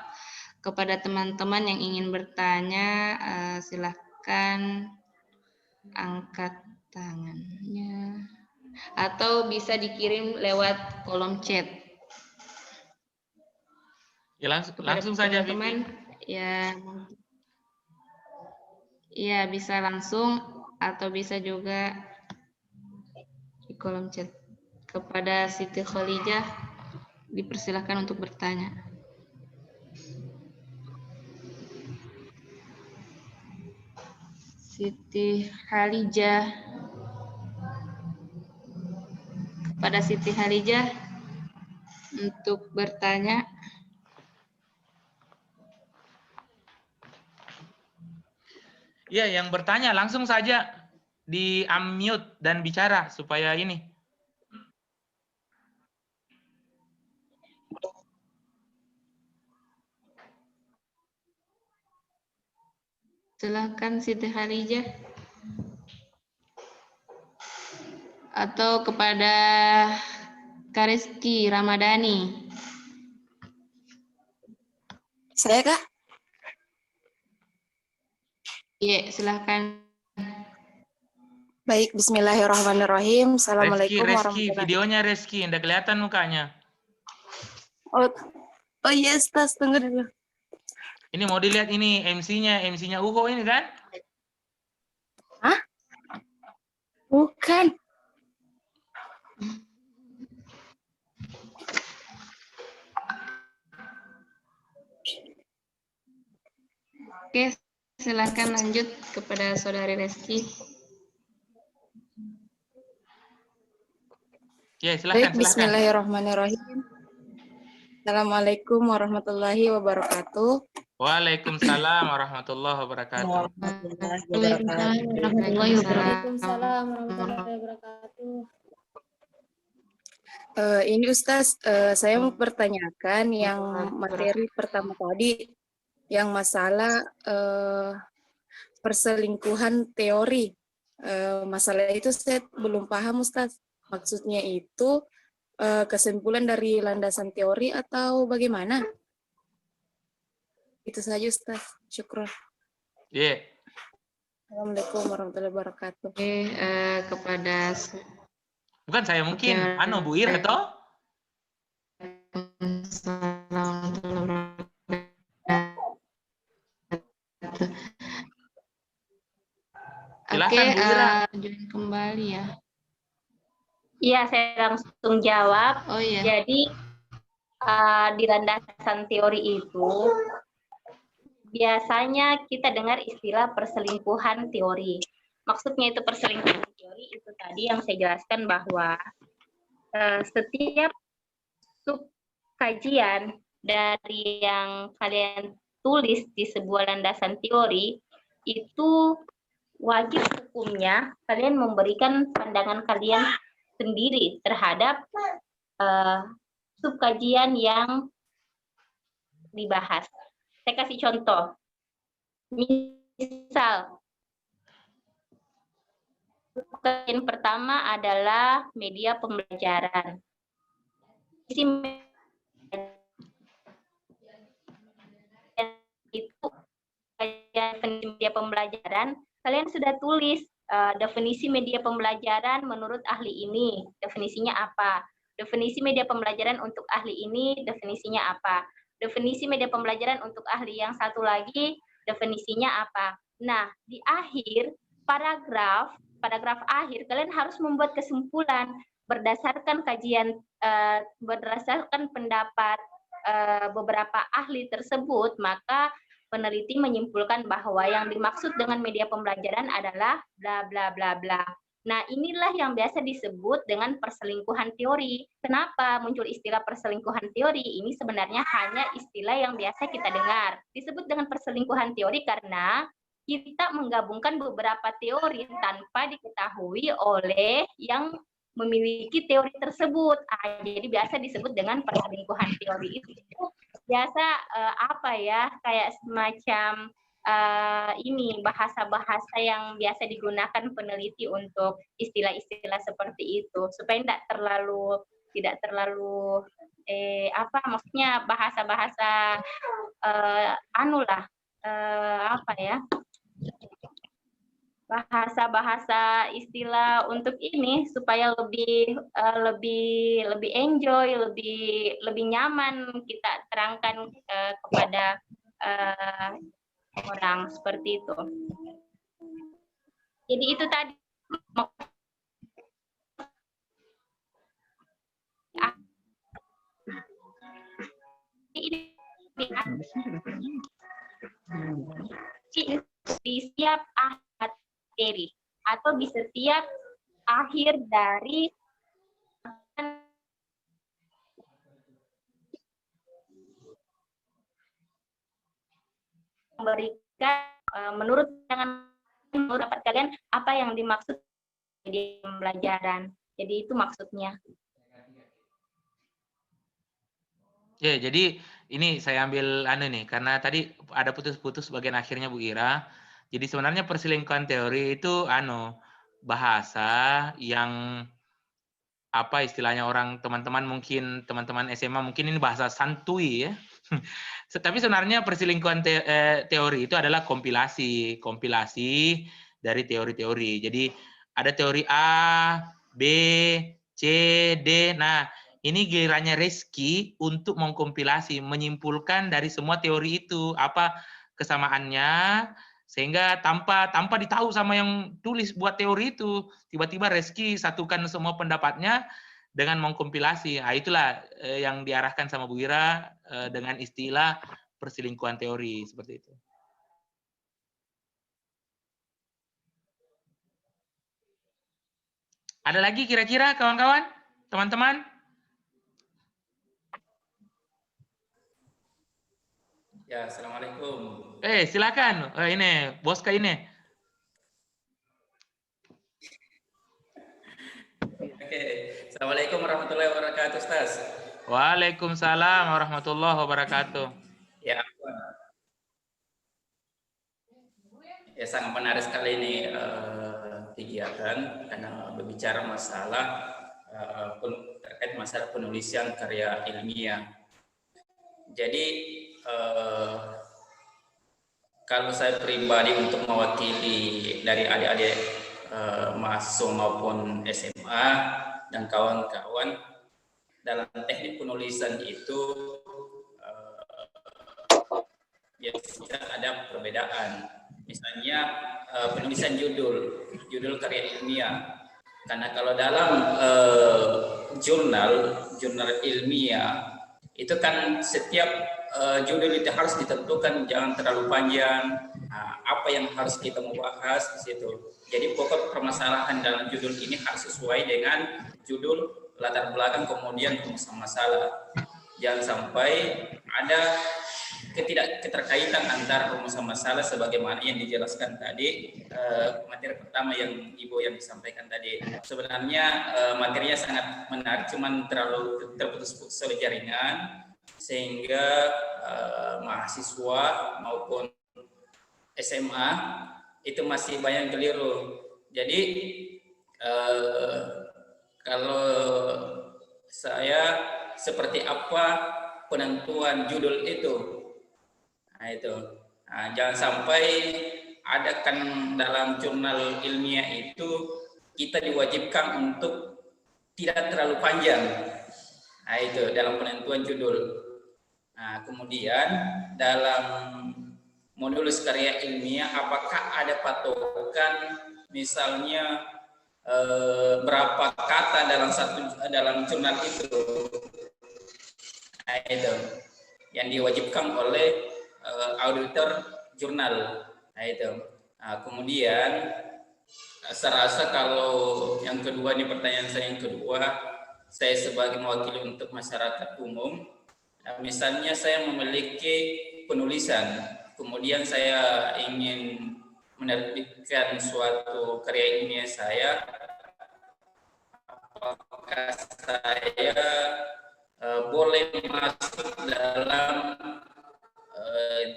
kepada teman-teman yang ingin bertanya, silahkan angkat tangannya atau bisa dikirim lewat kolom chat. Ya, langsung saja, teman-teman. Ya, bisa langsung atau bisa juga di kolom chat. Kepada Siti Khalijah dipersilahkan untuk bertanya. Siti Khalijah. Kepada Siti Khalijah untuk bertanya. Ya, yang bertanya langsung saja di unmute dan bicara supaya ini. Silakan Siti Khalijah. Atau kepada Kariski Ramadhani. Saya, Kak? Iya, silakan. Baik, bismillahirrahmanirrahim. Assalamualaikum Reski, warahmatullahi wabarakatuh. videonya Reski, tidak kelihatan mukanya. Oh iya, Ustaz, tunggu dulu. Ini mau dilihat ini MC-nya Uho ini kan? Hah? Bukan. Oke, silakan lanjut kepada Saudari Reski. Ya, silakan. Baik, bismillahirrahmanirrahim. Assalamualaikum warahmatullahi wabarakatuh. Waalaikumsalam warahmatullahi wabarakatuh. Waalaikumsalam warahmatullahi wabarakatuh. Ini Ustaz, saya mau pertanyakan yang materi pertama tadi, yang masalah perselingkuhan teori. Masalah itu saya belum paham Ustaz. Maksudnya itu kesimpulan dari landasan teori atau bagaimana? Itu saja Ustaz. Syukur. Yeah. Assalamualaikum warahmatullahi wabarakatuh. Oke, kepada bukan saya mungkin, Bu Ira toh? Silakan Bu Ira. Join kembali ya. Iya, saya langsung jawab. Oh iya. Jadi di landasan teori itu biasanya kita dengar istilah perselingkuhan teori. Maksudnya itu perselingkuhan teori itu tadi yang saya jelaskan bahwa setiap subkajian dari yang kalian tulis di sebuah landasan teori itu wajib hukumnya kalian memberikan pandangan kalian sendiri terhadap subkajian yang dibahas. Saya kasih contoh. Misal, yang pertama adalah media pembelajaran. Itu media pembelajaran, kalian sudah tulis definisi media pembelajaran menurut ahli ini, definisinya apa? Definisi media pembelajaran untuk ahli ini, definisinya apa? Definisi media pembelajaran untuk ahli yang satu lagi, definisinya apa? Nah, di akhir paragraf akhir, kalian harus membuat kesimpulan berdasarkan kajian, berdasarkan pendapat beberapa ahli tersebut, maka peneliti menyimpulkan bahwa yang dimaksud dengan media pembelajaran adalah bla bla bla bla. Nah, inilah yang biasa disebut dengan perselingkuhan teori. Kenapa muncul istilah perselingkuhan teori? Ini sebenarnya hanya istilah yang biasa kita dengar. Disebut dengan perselingkuhan teori karena kita menggabungkan beberapa teori tanpa diketahui oleh yang memiliki teori tersebut. Jadi biasa disebut dengan perselingkuhan teori. Itu biasa kayak semacam ini bahasa-bahasa yang biasa digunakan peneliti untuk istilah-istilah seperti itu supaya tidak terlalu apa maksudnya bahasa-bahasa apa ya, bahasa-bahasa istilah untuk ini supaya lebih enjoy, lebih nyaman kita terangkan kepada orang seperti itu. Jadi itu tadi di setiap materi atau di setiap akhir dari memberikan menurut pendapat kalian apa yang dimaksud di pembelajaran. Jadi itu maksudnya. Ya, jadi ini saya ambil nih karena tadi ada putus-putus bagian akhirnya Bu Ira. Jadi sebenarnya perselingkuhan teori itu bahasa yang apa istilahnya orang teman-teman mungkin teman-teman SMA mungkin ini bahasa santuy ya. Tapi sebenarnya perselingkuhan teori itu adalah kompilasi dari teori-teori. Jadi ada teori A, B, C, D. Nah, ini gilirannya Reski untuk mengkompilasi, menyimpulkan dari semua teori itu apa kesamaannya, sehingga tanpa ditahu sama yang tulis buat teori itu, tiba-tiba Reski satukan semua pendapatnya dengan mengkompilasi. Nah, itulah yang diarahkan sama Bu Ira dengan istilah perselingkuhan teori seperti itu. Ada lagi kira-kira kawan-kawan, teman-teman? Ya, assalamualaikum. Silakan. Ini Boska ini. Oke, assalamualaikum warahmatullahi wabarakatuh, Ustaz. Waalaikumsalam warahmatullahi wabarakatuh. Ya, sangat menarik sekali ini kegiatan karena berbicara masalah terkait masalah penulisan karya ilmiah. Jadi kalau saya pribadi untuk mewakili dari adik-adik mahasiswa maupun SMA dan kawan-kawan dalam teknik penulisan itu biasanya ada perbedaan. Misalnya penulisan judul karya ilmiah. Karena kalau dalam jurnal ilmiah itu kan setiap judul itu harus ditentukan jangan terlalu panjang. Apa yang harus kita mau bahas di situ. Jadi pokok permasalahan dalam judul ini harus sesuai dengan judul, latar belakang, kemudian rumusan masalah. Jangan sampai ada keterkaitan antara rumusan masalah sebagaimana yang dijelaskan tadi materi pertama yang Ibu yang disampaikan tadi. Sebenarnya materinya sangat menarik, cuman terlalu terputus-putus oleh jaringan sehingga mahasiswa maupun SMA itu masih banyak keliru. Jadi kalau saya seperti apa penentuan judul itu? Nah, itu. Nah, jangan sampai ada kan dalam jurnal ilmiah itu kita diwajibkan untuk tidak terlalu panjang. Nah, itu dalam penentuan judul. Nah, kemudian dalam menulis karya ilmiah apakah ada patokan misalnya berapa kata dalam jurnal itu? Nah, itu yang diwajibkan oleh auditor jurnal. Nah, itu. Nah, kemudian saya rasa kalau yang kedua, ini pertanyaan saya yang kedua, saya sebagai mewakili untuk masyarakat umum, misalnya saya memiliki penulisan, kemudian saya ingin menerbitkan suatu karya ilmiah saya, apakah saya boleh masuk dalam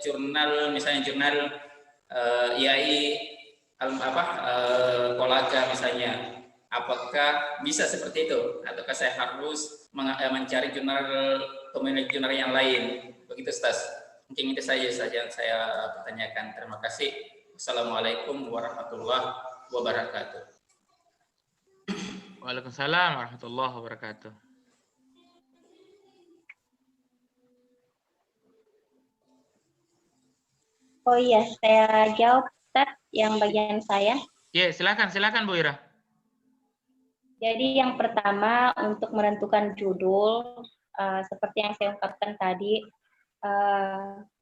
jurnal, misalnya jurnal IAI Kolaka misalnya. Apakah bisa seperti itu? Ataukah saya harus mencari jurnal yang lain? Begitu, Ustaz. Mungkin itu saja yang saya pertanyakan. Terima kasih. Assalamualaikum warahmatullahi wabarakatuh. Waalaikumsalam warahmatullahi wabarakatuh. Oh iya, saya jawab Ustaz yang bagian saya. Ya, silakan Bu Ira. Jadi yang pertama untuk menentukan judul, seperti yang saya ungkapkan tadi,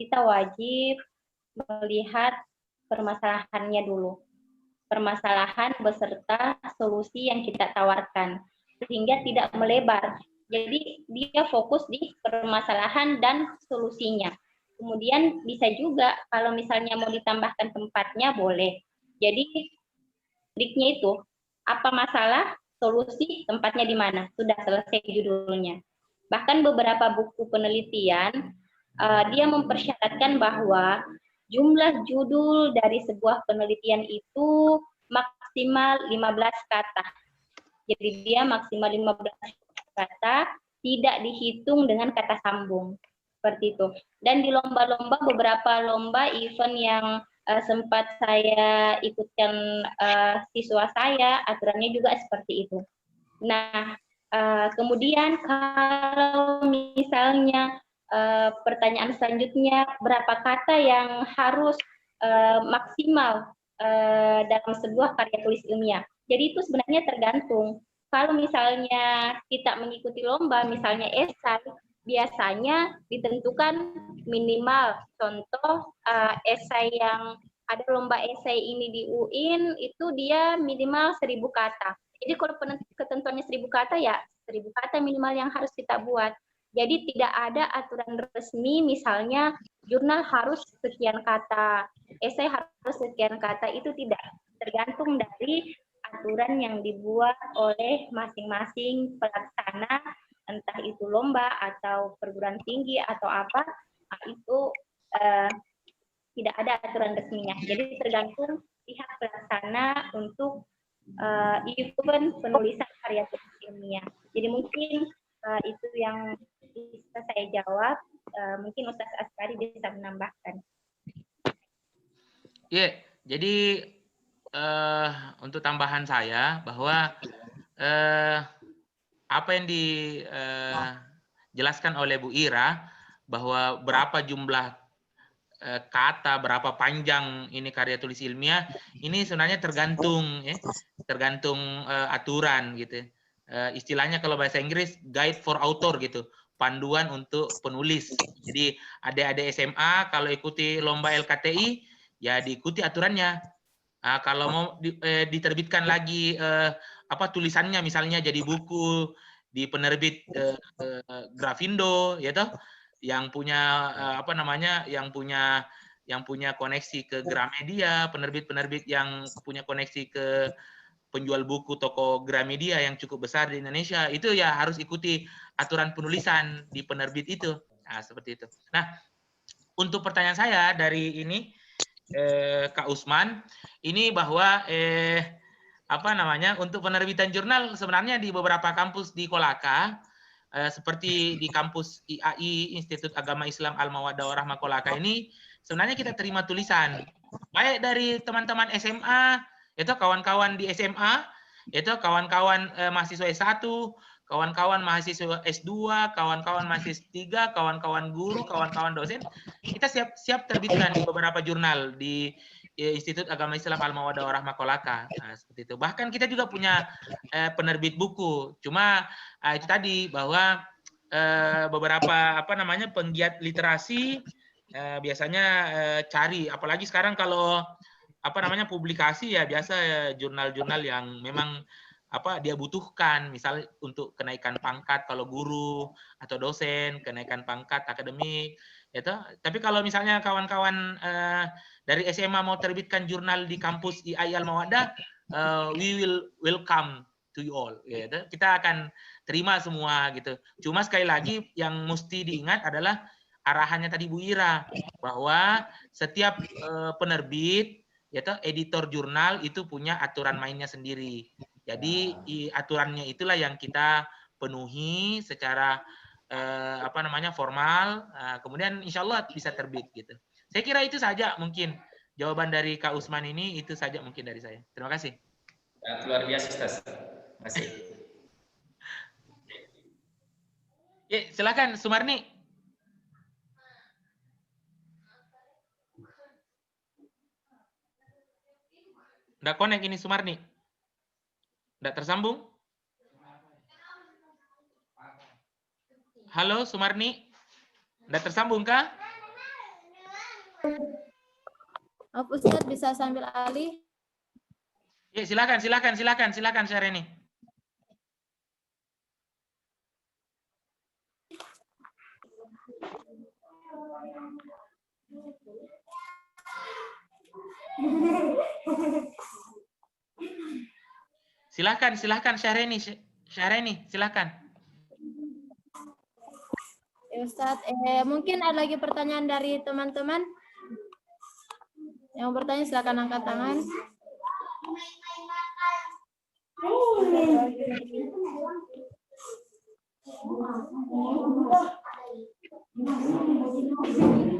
kita wajib melihat permasalahannya dulu. Permasalahan beserta solusi yang kita tawarkan, sehingga tidak melebar. Jadi dia fokus di permasalahan dan solusinya. Kemudian bisa juga kalau misalnya mau ditambahkan tempatnya boleh. Jadi triknya itu, apa masalah, solusi, tempatnya di mana. Sudah selesai judulnya. Bahkan beberapa buku penelitian, dia mempersyaratkan bahwa jumlah judul dari sebuah penelitian itu maksimal 15 kata. Jadi dia maksimal 15 kata, tidak dihitung dengan kata sambung. Seperti itu. Dan di lomba-lomba, beberapa lomba event yang sempat saya ikutkan siswa saya, aturannya juga seperti itu. Nah, kemudian kalau misalnya pertanyaan selanjutnya, berapa kata yang harus maksimal dalam sebuah karya tulis ilmiah? Jadi itu sebenarnya tergantung. Kalau misalnya kita mengikuti lomba, misalnya esai, biasanya ditentukan minimal. Contoh esai yang ada lomba esai ini di UIN, itu dia minimal 1000 kata. Jadi kalau ketentuannya 1000 kata, ya 1000 kata minimal yang harus kita buat. Jadi tidak ada aturan resmi, misalnya jurnal harus sekian kata, esai harus sekian kata, itu tidak. Tergantung dari aturan yang dibuat oleh masing-masing pelaksana, entah itu lomba atau perguruan tinggi atau apa, itu tidak ada aturan resminya. Jadi tergantung pihak pelaksana untuk event penulisan karya tulis ilmiah. Jadi mungkin itu yang bisa saya jawab. Mungkin Ustaz Askari bisa menambahkan. Ya, jadi untuk tambahan saya bahwa apa yang dijelaskan oleh Bu Ira bahwa berapa jumlah kata, berapa panjang ini karya tulis ilmiah, ini sebenarnya tergantung aturan gitu. Istilahnya kalau bahasa Inggris guide for author gitu, panduan untuk penulis. Jadi adik-adik SMA kalau ikuti lomba LKTI ya diikuti aturannya. Kalau mau diterbitkan lagi tulisannya misalnya jadi buku di penerbit Grafindo ya toh, yang punya yang punya koneksi ke Gramedia, penerbit-penerbit yang punya koneksi ke penjual buku toko Gramedia yang cukup besar di Indonesia, itu ya harus ikuti aturan penulisan di penerbit itu. Nah, seperti itu. Nah, untuk pertanyaan saya dari ini Kak Usman, ini bahwa untuk penerbitan jurnal sebenarnya di beberapa kampus di Kolaka, seperti di kampus IAI Institut Agama Islam Al-Mawaddah Warahmah Kolaka ini, sebenarnya kita terima tulisan baik dari teman-teman SMA, itu kawan-kawan di SMA, itu kawan-kawan mahasiswa S1, kawan-kawan mahasiswa S2, kawan-kawan mahasiswa S3, kawan-kawan guru, kawan-kawan dosen, kita siap terbitkan di beberapa jurnal di Institut Agama Islam Al-Mawaddah Warahmah Kolaka. Nah, seperti itu. Bahkan kita juga punya penerbit buku. Cuma itu tadi bahwa beberapa penggiat literasi biasanya cari, apalagi sekarang kalau publikasi ya biasa jurnal-jurnal yang memang dia butuhkan, misalnya untuk kenaikan pangkat kalau guru atau dosen, kenaikan pangkat akademik, gitu. Tapi kalau misalnya kawan-kawan dari SMA mau terbitkan jurnal di kampus IAI Al-Mawaddah, we will welcome to you all, gitu. Kita akan terima semua gitu. Cuma sekali lagi yang mesti diingat adalah arahannya tadi Bu Ira, bahwa setiap penerbit, yaitu editor jurnal itu punya aturan mainnya sendiri. Jadi aturannya itulah yang kita penuhi secara formal. Kemudian insya Allah bisa terbit gitu. Saya kira itu saja mungkin jawaban dari Kak Usman ini, itu saja mungkin dari saya. Terima kasih. Ya, luar biasa Ustaz. Terima kasih. Ya, silakan Sumarni. Nggak connect ini Sumarni. Nggak tersambung. Halo Sumarni. Nggak tersambung kah? Ustaz bisa sambil alih. Ya, silakan Syareni. Silakan Syareni, silakan. Ya, Ustaz, mungkin ada lagi pertanyaan dari teman-teman. Yang bertanya silakan angkat tangan.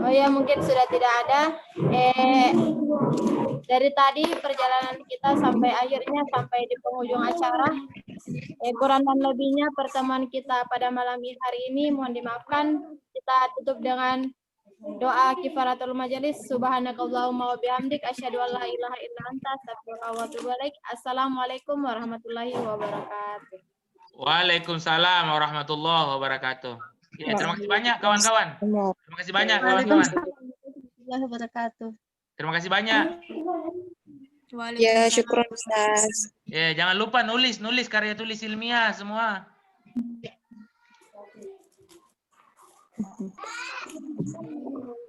Oh ya, mungkin sudah tidak ada. Dari tadi perjalanan kita sampai akhirnya sampai di penghujung acara. Kurang dan lebihnya pertemuan kita pada malam hari ini mohon dimaafkan. Kita tutup dengan doa kifaratul majelis. Subhanakallahumma wa bihamdik asyhadu an la ilaha illa anta astaghfiruka wa atubu ilaik. Assalamualaikum warahmatullahi wabarakatuh. Waalaikumsalam warahmatullahi wabarakatuh. Ya, terima kasih banyak kawan-kawan. Terima kasih banyak kawan-kawan. Terima kasih banyak. Ya, syukur Ustaz. Ya, jangan lupa nulis karya tulis ilmiah semua.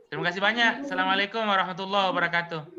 Terima kasih banyak. Assalamualaikum warahmatullahi wabarakatuh.